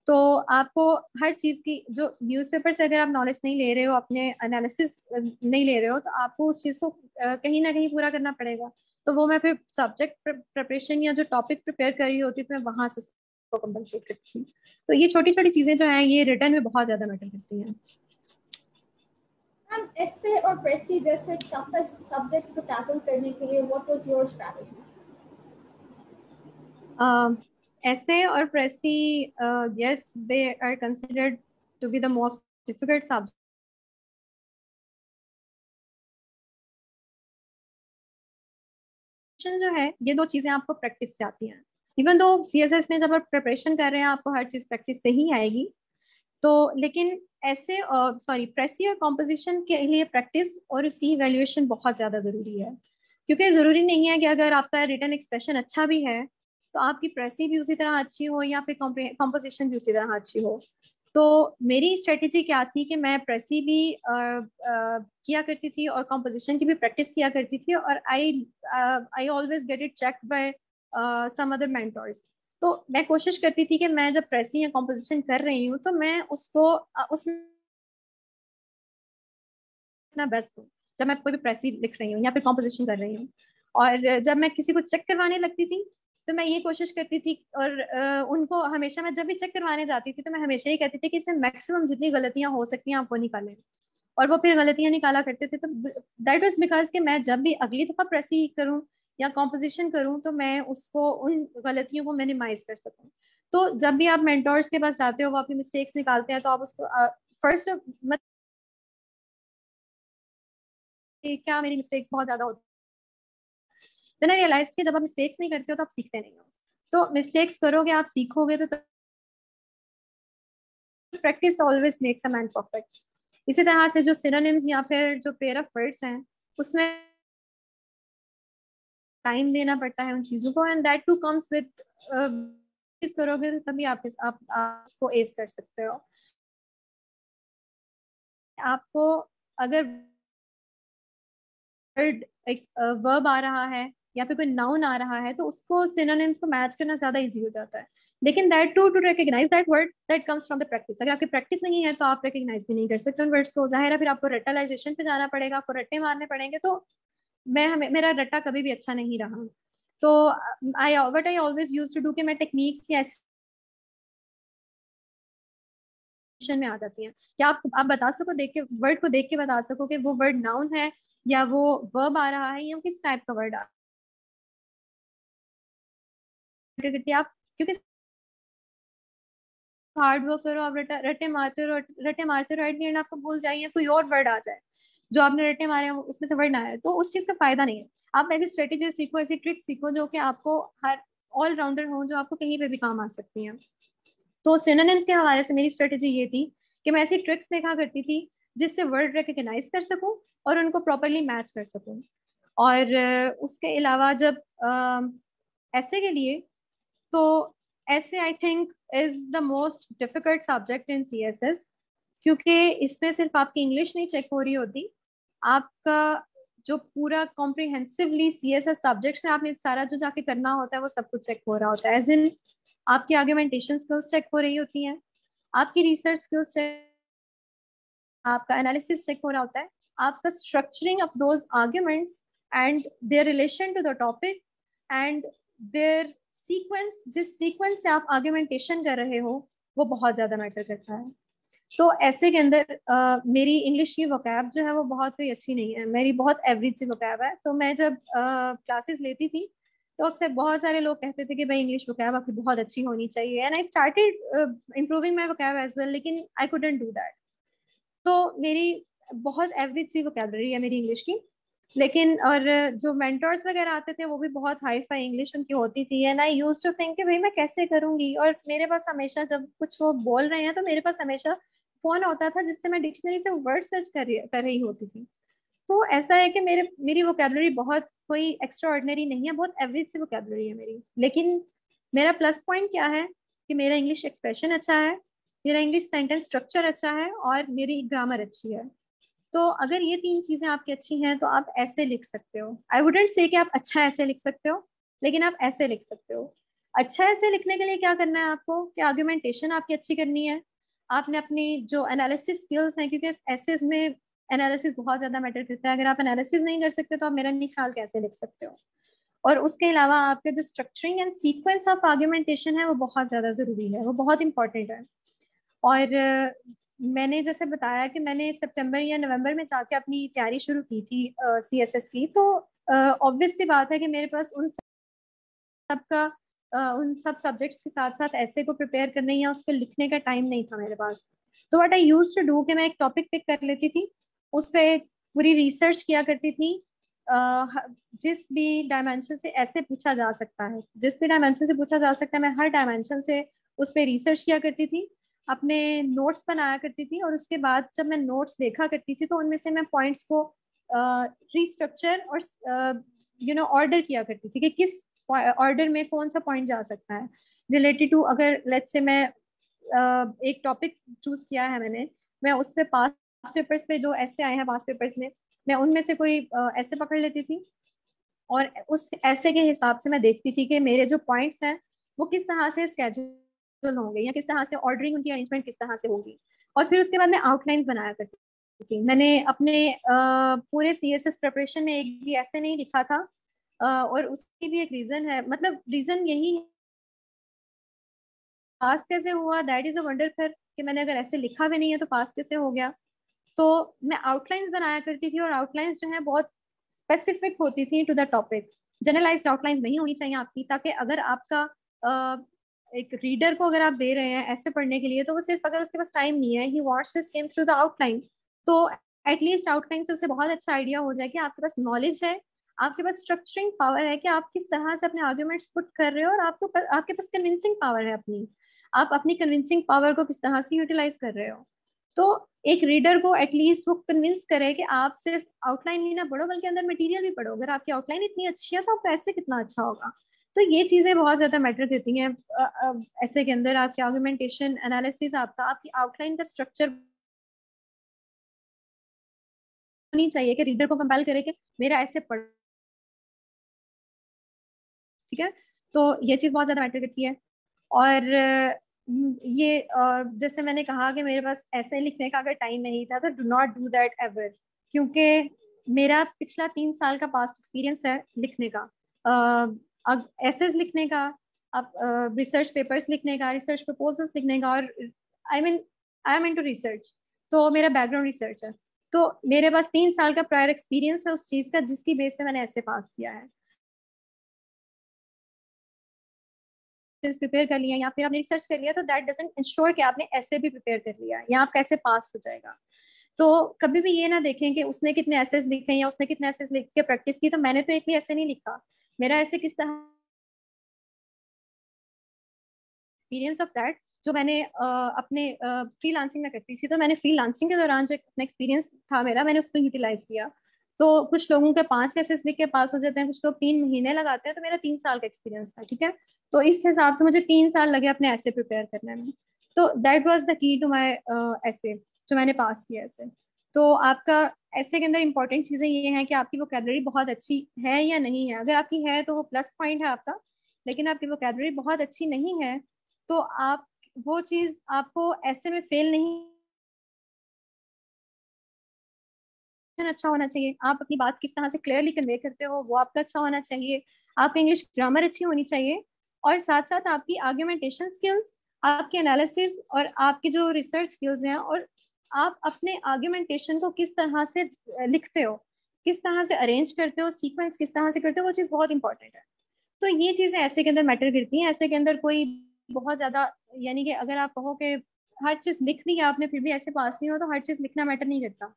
तो आपको हर चीज की, जो न्यूज़पेपर से अगर आप नॉलेज नहीं ले रहे हो, अपने एनालिसिस नहीं ले रहे हो, तो आपको उस चीज को कहीं ना कहीं पूरा करना पड़ेगा। तो वो मैं फिर सब्जेक्ट प्रिपरेशन या जो टॉपिक प्रिपेयर कर रही होती थी मैं वहां से उसको कंपनसेट करती थी। तो ये छोटी छोटी चीजें जो हैं ये रिटर्न में बहुत ज्यादा मैटर करती हैं। मैम, एस्से और प्रेसी जैसे टफेस्ट सब्जेक्ट्स को टैकल करने के लिए व्हाट वाज योर स्ट्रैटेजी? ऐसे और precis, yes, they are considered to be the most difficult subject. जो है ये दो चीजें आपको प्रैक्टिस से आती हैं। इवन दो सीएसएस में जब आप प्रिपरेशन कर रहे हैं आपको हर चीज प्रैक्टिस से ही आएगी। तो लेकिन ऐसे, सॉरी, प्रेसी और कॉम्पोजिशन के लिए प्रैक्टिस और उसकी इवैल्यूएशन बहुत ज्यादा जरूरी है, क्योंकि जरूरी नहीं है कि अगर आपका रिटन एक्सप्रेशन अच्छा भी है तो आपकी प्रेसी भी उसी तरह अच्छी हो या फिर कॉम्पोजिशन भी उसी तरह अच्छी हो। तो मेरी स्ट्रेटेजी क्या थी कि मैं प्रेसी भी किया करती थी और कॉम्पोजिशन की भी प्रैक्टिस किया करती थी, और I always get it checked by some other mentors. तो मैं कोशिश करती थी कि मैं जब प्रेसिंग या कॉम्पोजिशन कर रही हूँ तो मैं उसको उसमें अपना बेस्ट दूँ, जब मैं कोई भी प्रेसी लिख रही हूँ या फिर कॉम्पोजिशन कर रही हूँ। और जब मैं किसी को चेक करवाने लगती थी तो मैं ये कोशिश करती थी, और उनको हमेशा, मैं जब भी चेक करवाने जाती थी तो मैं हमेशा ये कहती थी कि इसमें मैक्सिमम जितनी गलतियां हो सकती हैं आप वो निकालें। और वो फिर गलतियां निकाला करते थे। तो दैट वाज बिकॉज कि मैं जब भी अगली दफा प्रेसी करूं या कॉम्पोजिशन करूं तो मैं उसको, उन गलतियों को मिनिमाइज कर सकूं। तो जब भी आप मेंटोर्स के पास जाते हो वो अपनी मिस्टेक्स निकालते हैं तो आप उसको फर्स्ट मत कि क्या मेरी मिस्टेक्स बहुत ज्यादा होती है। देन आई रियलाइज कि जब आप मिस्टेक्स नहीं करते हो तो आप सीखते नहीं हो। तो मिस्टेक्स करोगे, आप सीखोगे, तो practice always makes a man perfect. इसी तरह से जो सिनोनिम्स या फिर जो पेयर ऑफ वर्ड्स हैं उसमें टाइम देना पड़ता है उन चीजों को, and that too comes with करोगे तो तभी आप उसको एस कर सकते हो। आपको अगर वर्ड, एक वर्ब आ रहा है या फिर कोई नाउन आ रहा है तो उसको सिनोनिम्स को मैच करना ज्यादा इजी हो जाता है। लेकिन that too recognise that word that comes from the practice. अगर आपकी प्रैक्टिस नहीं है तो आप रिकॉग्नाइज भी नहीं कर सकते उन वर्ड्स को। जाहिर है फिर आपको रटलाइजेशन पे जाना पड़ेगा, आपको रट्टे मारने पड़ेंगे। तो मेरा रट्टा कभी भी अच्छा नहीं रहा। तो I always use to do कि मैं टेक्निक्स या में आ जाती हैं। क्या आप बता सको, देख के वर्ड को देख के बता सको कि वो वर्ड नाउन है या वो वर्ब आ रहा है या किस टाइप का वर्ड आ रहा है आप, क्योंकि हार्ड वर्क करो, आप रटे मारते रहो, एट द एंड आपको भूल जाइए कोई और वर्ड आ जाए जो आपने रटे मारे हैं उसमें से वर्ड ना आए, तो उस चीज का फायदा नहीं है। आप ऐसी स्ट्रेटेजी सीखो, ऐसी ट्रिक सीखो जो कि आपको हर ऑलराउंडर हो, जो आपको कहीं पे भी काम आ सकती हैं। तो सिनोनिम्स के हवाले से मेरी स्ट्रेटेजी ये थी कि मैं ऐसी ट्रिक्स देखा करती थी जिससे वर्ड रिकग्नाइज कर सकूं और उनको प्रॉपरली मैच कर सकूं। और उसके अलावा जब ऐसे के लिए, तो ऐसे I think is the most difficult subject in CSS, क्योंकि इसमें सिर्फ आपकी इंग्लिश नहीं चेक हो रही होती, आपका जो पूरा कॉम्प्रिहेंसिवली सीएसएस सब्जेक्ट्स में आपने सारा जो जाके करना होता है वो सब कुछ चेक हो रहा होता है। एज इन आपकी आर्गुमेंटेशन स्किल्स चेक हो रही होती हैं, आपकी रिसर्च स्किल्स चेक, आपका एनालिसिस चेक हो रहा होता है, आपका structuring of those arguments and their relation to the topic and their sequence, जिस सीक्वेंस से आप आर्ग्यूमेंटेशन कर रहे हो वो बहुत ज्यादा मैटर करता है। तो ऐसे के अंदर मेरी इंग्लिश की वोकैब जो है वो बहुत कोई अच्छी नहीं है, मेरी बहुत एवरेज सी वोकैब है। तो मैं जब क्लासेस लेती थी तो अक्सर बहुत सारे लोग कहते थे कि भाई इंग्लिश वोकैब आपकी बहुत अच्छी होनी चाहिए, and I started improving my vocab as well, लेकिन आई कुडंट डू दैट। तो मेरी बहुत एवरेज सी वोकैबलरी है मेरी इंग्लिश की। लेकिन और जो मेंटर्स वगैरह आते थे वो भी बहुत हाई फाई इंग्लिश उनकी होती थी, and I use to think कि भाई मैं कैसे करूंगी। और मेरे पास हमेशा जब कुछ वो बोल रहे हैं तो मेरे पास हमेशा फोन होता था जिससे मैं डिक्शनरी से वर्ड सर्च कर रही होती थी। तो ऐसा है कि मेरी वोकेबलरी बहुत कोई एक्स्ट्रा ऑर्डिनरी नहीं है, बहुत एवरेज सी वोकेबलरी है मेरी। लेकिन मेरा प्लस पॉइंट क्या है कि मेरा इंग्लिश एक्सप्रेशन अच्छा है, मेरा इंग्लिश सेंटेंस स्ट्रक्चर अच्छा है, और मेरी ग्रामर अच्छी है। तो अगर ये तीन चीजें आपकी अच्छी हैं तो आप ऐसे लिख सकते हो। आई वुडेंट से कि आप अच्छा ऐसे लिख सकते हो, लेकिन आप ऐसे लिख सकते हो। अच्छा ऐसे लिखने के लिए क्या करना है आपको कि आर्गुमेंटेशन आपकी अच्छी करनी है। आपने अपनी जो एनालिसिस स्किल्स हैं, क्योंकि एसेस में एनालिसिस बहुत ज्यादा मैटर करता है, अगर आप एनालिसिस नहीं कर सकते तो आप मेरा नहीं ख्याल कैसे लिख सकते हो। और उसके अलावा आपके जो structuring and sequence of argumentation है वो बहुत ज्यादा जरूरी है, वो बहुत इंपॉर्टेंट है। और मैंने जैसे बताया कि मैंने सितंबर या नवंबर में जाके अपनी तैयारी शुरू की थी सीएसएस की, तो ऑब्वियस सी बात है कि मेरे पास सब का उन सब सब्जेक्ट्स के साथ साथ ऐसे को प्रिपेयर करने या उसको लिखने का टाइम नहीं था मेरे पास। तो what I use to do कि मैं एक टॉपिक पिक कर लेती थी, उस पर पूरी रिसर्च किया करती थी। जिस भी डायमेंशन से ऐसे पूछा जा सकता है, जिस भी डायमेंशन से पूछा जा सकता है, मैं हर डायमेंशन से उस पर रिसर्च किया करती थी, अपने नोट्स बनाया करती थी। और उसके बाद जब मैं नोट्स देखा करती थी तो उनमें से मैं पॉइंट्स को रिस्ट्रक्चर और ऑर्डर किया करती थी कि किस ऑर्डर में कौन सा पॉइंट जा सकता है रिलेटेड टू। अगर लेट्स से मैं एक टॉपिक चूज किया है मैंने, मैं उस पे पास पेपर्स पे जो ऐसे आए हैं पास पेपर्स में, मैं उनमें से कोई ऐसे पकड़ लेती थी, और उस ऐसे के हिसाब से मैं देखती थी कि मेरे जो पॉइंट्स हैं वो किस तरह से स्केड्यूल होंगे या किस तरह से ऑर्डरिंग उनकी अरेंजमेंट किस तरह से होगी। और फिर उसके बाद मैं आउटलाइंस बनाया करती थी। मैंने अपने पूरे सीएसएस प्रिपरेशन में एक भी ऐसे नहीं लिखा था। और उसकी भी एक रीजन है, मतलब रीजन यही है, पास कैसे हुआ दैट इज अ वंडर। फिर कि मैंने अगर ऐसे लिखा भी नहीं है तो पास कैसे हो गया। तो मैं आउटलाइंस बनाया करती थी, और आउटलाइंस जो है बहुत स्पेसिफिक होती थी to the topic. Generalised outlines नहीं होनी चाहिए आपकी, ताकि अगर आपका अ, एक रीडर को अगर आप दे रहे हैं ऐसे पढ़ने के लिए, तो वो सिर्फ अगर उसके पास टाइम नहीं है, he wants to skim through the outline, तो एटलीस्ट आउटलाइन से उसे बहुत अच्छा आइडिया हो जाए कि आपके पास नॉलेज है, आपके पास स्ट्रक्चरिंग पावर है कि आप किस तरह से अपने आर्ग्यूमेंट्स पुट कर रहे हो, और आपके पास कन्विंसिंग पावर है अपनी, आप अपनी कन्विंसिंग पावर को किस तरह से यूटिलाइज कर रहे हो। तो एक रीडर को एटलीस्ट वो कन्विंस करे कि आप सिर्फ आउटलाइन ही ना पढ़ो बल्कि अंदर मटेरियल भी पढ़ो। अगर आपकी आउटलाइन इतनी अच्छी है तो आपका ऐसे कितना अच्छा होगा। तो ये चीजें बहुत ज्यादा मैटर करती हैं ऐसे के अंदर। आपकी आर्गुमेंटेशन एनालिसिस, आपकी आउटलाइन का स्ट्रक्चर नहीं चाहिए कि रीडर को कंपेल करे कि मेरा ऐसे पढ़, ठीक है। तो ये चीज बहुत ज्यादा मैटर करती है। और ये जैसे मैंने कहा कि मेरे पास ऐसे लिखने का अगर टाइम नहीं था तो do not do that ever, क्योंकि मेरा पिछला 3 साल का पास्ट एक्सपीरियंस है लिखने का, एसेस लिखने का, अब रिसर्च पेपर्स लिखने का, रिसर्च प्रपोजल्स लिखने का। और आई एम इनटू रिसर्च, तो मेरा बैकग्राउंड रिसर्च है। तो मेरे पास 3 साल का प्रायर एक्सपीरियंस है उस चीज का जिसकी बेस पे मैंने ऐसे पास किया है, प्रिपेयर कर लिया या फिर आपने रिसर्च कर लिया, तो दैट डजंट इंश्योर कि आपने ऐसे भी प्रिपेयर कर लिया या आप कैसे पास हो जाएगा। तो कभी भी ये ना देखें कि उसने कितने एसेस लिखे या उसने कितने एसेस लिख के प्रैक्टिस की, तो मैंने तो एक भी ऐसे नहीं लिखा। मेरा ऐसे किस तरह एक्सपीरियंस ऑफ दैट, जो मैंने अपने फ्रीलांसिंग में करती थी, तो मैंने फ्रीलांसिंग के दौरान जो अपना एक्सपीरियंस था मेरा, मैंने उसको यूटिलाइज किया। तो कुछ लोगों के 5 एसेस लिख के पास हो जाते हैं, कुछ लोग 3 महीने लगाते हैं, तो मेरा 3 साल का एक्सपीरियंस था, ठीक है। तो इस हिसाब से मुझे 3 साल लगे अपने ऐसे प्रिपेयर करने में। तो that was the key to my essay, जो मैंने पास किया ऐसे। तो आपका ऐसे के अंदर इंपॉर्टेंट चीजें ये हैं कि आपकी वोकेबलरी बहुत अच्छी है या नहीं है। अगर आपकी है तो वो प्लस पॉइंट है आपका, लेकिन आपकी वोकेबलरी बहुत अच्छी नहीं है तो आप वो चीज आपको ऐसे में फेल नहीं, अच्छा होना चाहिए। आप अपनी बात किस तरह से क्लियरली कन्वे करते हो वो आपका अच्छा होना चाहिए। आपकी इंग्लिश ग्रामर अच्छी होनी चाहिए, और साथ साथ आपकी आर्ग्यूमेंटेशन स्किल्स, आपके एनालिसिस और आपकी जो रिसर्च स्किल्स हैं, और आप अपने आर्ग्यूमेंटेशन को किस तरह से लिखते हो, किस तरह से अरेंज करते हो, सीक्वेंस किस तरह से करते हो, वो चीज़ बहुत इंपॉर्टेंट है। तो ये चीजें ऐसे के अंदर मैटर करती हैं। ऐसे के अंदर कोई बहुत ज्यादा, यानी कि अगर आप कहो कि हर चीज लिख दी है आपने फिर भी ऐसे पास नहीं हो, तो हर चीज लिखना मैटर नहीं करता।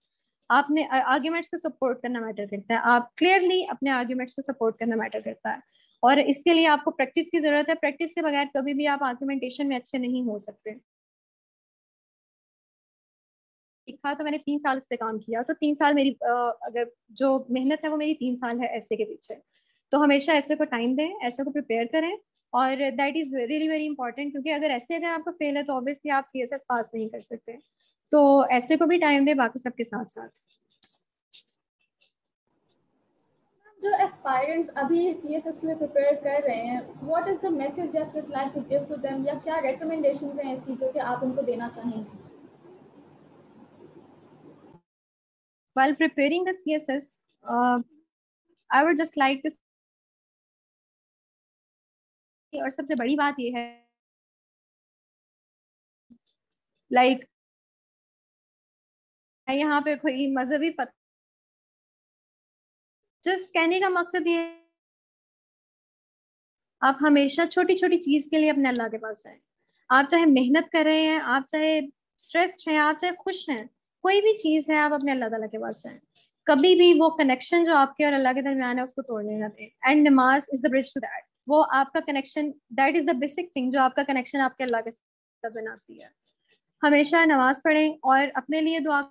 आपने आर्ग्यूमेंट्स को सपोर्ट करना मैटर करता है, आप क्लियरली अपने आर्ग्यूमेंट्स को सपोर्ट करना मैटर करता है। और इसके लिए आपको प्रैक्टिस की जरूरत है, प्रैक्टिस के बगैर कभी भी आप आर्ग्यूमेंटेशन में अच्छे नहीं हो सकते। सीखा तो मैंने 3 साल उस पर काम किया, तो 3 साल मेरी अगर जो मेहनत है वो मेरी 3 साल है ऐसे के पीछे। तो हमेशा ऐसे को टाइम दें, ऐसे को प्रिपेयर करें। और that is really very important, क्योंकि अगर ऐसे अगर आपका फेल है तो ऑब्वियसली आप सीएसएस पास नहीं कर सकते। तो ऐसे को भी टाइम दें बाकी सबके साथ साथ। जो एस्पायरेंट्स अभी सीएसएस के लिए प्रिपेयर कर रहे हैं, what is the message that you would like to give to them, या क्या रिकमेंडेशंस हैं ऐसी जो कि आप उनको देना चाहेंगे? While preparing the CSS, I would just like to, और सबसे बड़ी बात ये है, लाइक यहाँ पे कोई मजहबी जस्ट कहने का मकसद ये है, आप हमेशा छोटी छोटी चीज के लिए अपने अल्लाह के पास जाएं। आप चाहे मेहनत कर रहे हैं, आप चाहे स्ट्रेस्ड हैं, आप चाहे खुश हैं, कोई भी चीज है, आप अपने अल्लाह ताला के पास जाएं। कभी भी वो कनेक्शन जो आपके और अल्लाह के दरमियान है उसको तोड़ने ना दें। And namaz is the bridge to that. वो आपका connection, that is the basic thing जो आपका कनेक्शन आपके अल्लाह के साथ बनाती है। हमेशा नमाज पढ़ें और अपने लिए दुआ,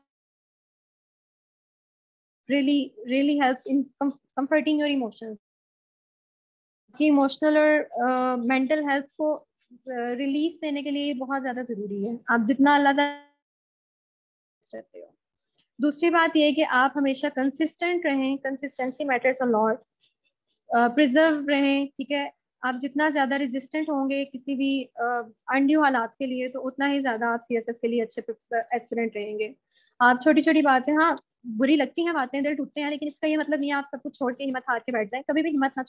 really really helps in comforting your emotions. कि इमोशनल और मेंटल हेल्थ को रिलीफ देने के लिए ये बहुत ज्यादा जरूरी है। आप जितना अल्लाह रहते हो। दूसरी बात ये है कि आप हमेशा कंसिस्टेंट रहें, consistency matters a lot. Preserve रहें, ठीक है। आप जितना ज्यादा रेजिस्टेंट होंगे किसी भी अनड्यू हालात के लिए, तो उतना ही ज्यादा आप सीएसएस के लिए अच्छे एस्पिरेंट रहेंगे। आप छोटी छोटी बातें, हाँ बुरी लगती हैं बातें, दिल टूटते हैं, लेकिन इसका ये मतलब नहीं है आप सब कुछ छोड़ के हिम्मत हार के बैठ जाएं। कभी भी हिम्मत ना,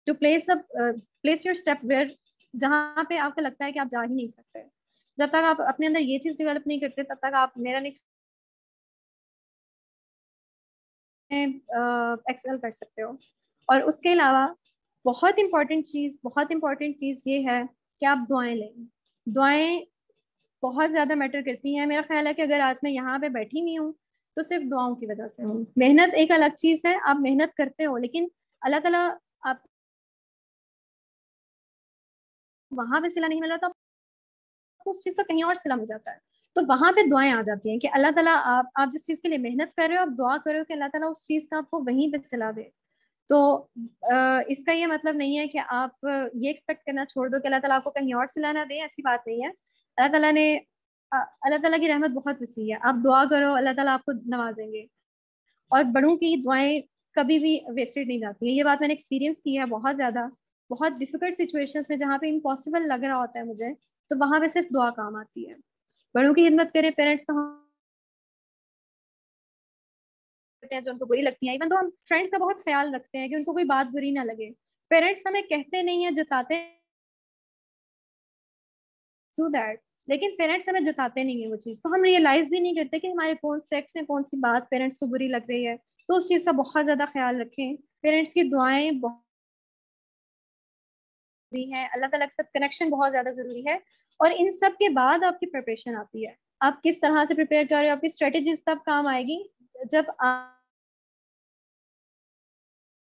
to place your step where, जहाँ पे आपको लगता है कि आप जा ही नहीं सकते। जब तक आप अपने अंदर ये चीज डेवलप नहीं करते तब तक आप मेरा नहीं एक्सेल कर सकते हो। और उसके अलावा बहुत इंपॉर्टेंट चीज ये है कि आप दुआएं लें। दुआएं बहुत ज्यादा मैटर करती हैं। मेरा ख्याल है कि अगर आज मैं यहाँ पे बैठी हुई हूँ तो सिर्फ दुआओं की वजह से हूँ। मेहनत एक अलग चीज है, आप मेहनत करते हो, लेकिन अल्लाह ताला आप वहां पे सिला नहीं मिल रहा तो उस चीज का कहीं और सिला मिल जाता है। तो वहां पे दुआएं आ जाती हैं कि अल्लाह ताला आप जिस चीज के लिए मेहनत कर रहे हो, आप दुआ करो कि अल्लाह ताला उस चीज का आपको वहीं पे सिला दे। तो इसका ये मतलब नहीं है कि आप ये एक्सपेक्ट करना छोड़ दो कि अल्लाह ताला आपको कहीं और सिला ना दे, ऐसी बात नहीं है। अल्लाह ताला की रहमत बहुत वसी है। आप दुआ करो, अल्लाह ताला आपको नवाजेंगे। और बड़ों की दुआएं कभी भी वेस्टेड नहीं जाती है। ये बात मैंने एक्सपीरियंस की है बहुत ज्यादा। बहुत डिफिकल्ट सिचुएशंस में जहाँ पे इम्पॉसिबल लग रहा होता है मुझे, तो वहां पे सिर्फ दुआ काम आती है। बड़ों की खिदमत करें, पेरेंट्स का करते हैं जो उनको बुरी लगती है। इवन तो हम फ्रेंड्स का बहुत ख्याल रखते हैं कि उनको कोई बात बुरी ना लगे। पेरेंट्स हमें कहते नहीं है, जताते थ्रू दैट, लेकिन पेरेंट्स हमें जताते नहीं है वो चीज, तो हम रियलाइज भी नहीं करते कि हमारे कौन से एक्ट से कौन सी बात पेरेंट्स को बुरी लग रही है। तो उस चीज का बहुत ज्यादा ख्याल रखें। पेरेंट्स की दुआएं बहुत जरूरी है, अल्लाह ताला के साथ कनेक्शन बहुत ज्यादा जरूरी है। और इन सब के बाद आपकी प्रिपरेशन आती है। आप किस तरह से प्रिपेयर कर रहे हो, आपकी स्ट्रेटेजीज तब काम आएगी जब आप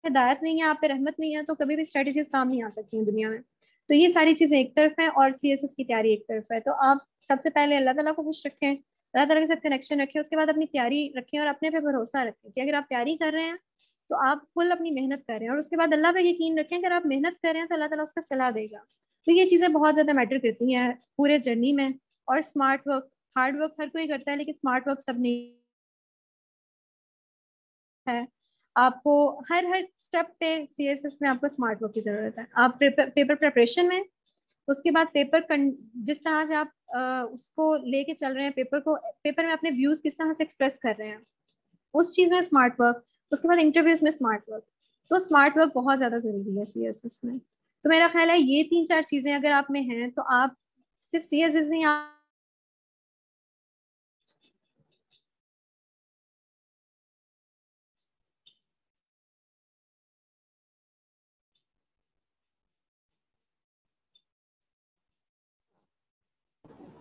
हिदायत नहीं है, आप पे रहमत नहीं है, तो कभी भी स्ट्रेटेजीज काम नहीं आ सकती हैं दुनिया में। तो ये सारी चीजें एक तरफ है और सीएसएस की तैयारी एक तरफ है। तो आप सबसे पहले अल्लाह ताला को खुश रखें, अल्लाह ताला के साथ कनेक्शन रखें, उसके बाद अपनी तैयारी रखें और अपने पे भरोसा रखें कि अगर आप तैयारी कर रहे हैं तो आप फुल अपनी मेहनत कर रहे हैं। और उसके बाद अल्लाह पे यकीन रखें, अगर आप मेहनत कर रहे हैं तो अल्लाह ताला उसका सलाह देगा। तो ये चीजें बहुत ज्यादा मैटर करती हैं पूरे जर्नी में। और स्मार्ट वर्क, हार्ड वर्क हर कोई करता है, लेकिन स्मार्ट वर्क सब नहीं है। आपको हर हर स्टेप पे सीएसएस में आपको स्मार्ट वर्क की जरूरत है। आप पेपर प्रिपरेशन में, उसके बाद जिस तरह से आप उसको लेके चल रहे हैं, पेपर में अपने व्यूज किस तरह से एक्सप्रेस कर रहे हैं, उस चीज में स्मार्ट वर्क। उसके बाद इंटरव्यूज में स्मार्ट वर्क। तो स्मार्ट वर्क बहुत ज्यादा जरूरी है सीएसएस में। तो मेरा ख्याल है ये 3-4 चीजें अगर आप में हैं तो आप सिर्फ सीएसएस नहीं, आप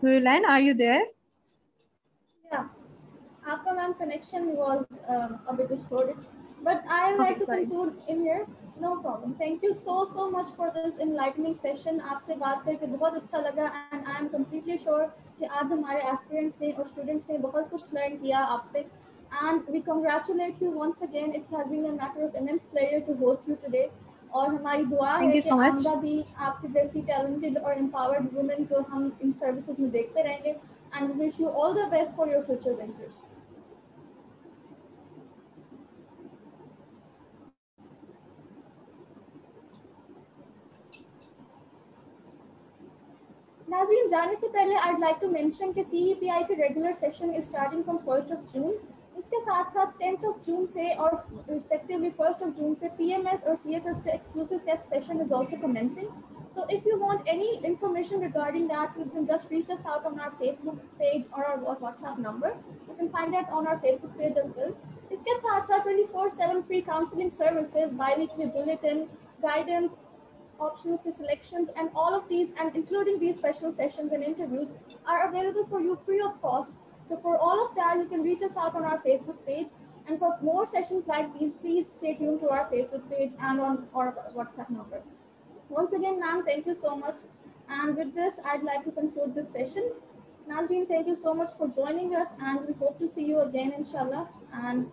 Rulan, are you there? Yeah. आपका ma'am connection was a bit distorted, but I like Okay, to sorry. conclude in here. No problem. Thank you so much for this enlightening session. आपसे बात करके बहुत अच्छा लगा and I am completely sure कि आज हमारे aspirants ने और students ने बहुत कुछ learn किया आपसे. And we congratulate you once again. It has been a matter of immense pleasure to host you today. और हमारी दुआ Thank है you कि so much. आमदा भी आपके जैसी टैलेंटेड और एम्पावर्ड वुमेन को हम इन सर्विसेज में देखते रहेंगे. And we wish you all the best for your future ventures. नाज़रीन, जाने से पहले I'd like to mention कि CEPI के regular session is starting from 1st of June. उसके साथ साथ 10th of June से और respectively 1st of June से PMS और CSS का exclusive test session is also commencing. So if you want any information regarding that, you can just reach us out on our Facebook page or our WhatsApp number. You can find that on our Facebook page as well. इसके साथ साथ 24/7 free counseling services, bi-weekly bulletin, guidance, options for selections, and all of these, and including these special sessions and interviews, are available for you free of cost. So for all of that, you can reach us out on our Facebook page. And for more sessions like these, please stay tuned to our Facebook page and on our WhatsApp number. Once again, ma'am, thank you so much. And with this, I'd like to conclude this session. Nazreen, thank you so much for joining us, and we hope to see you again, inshallah. And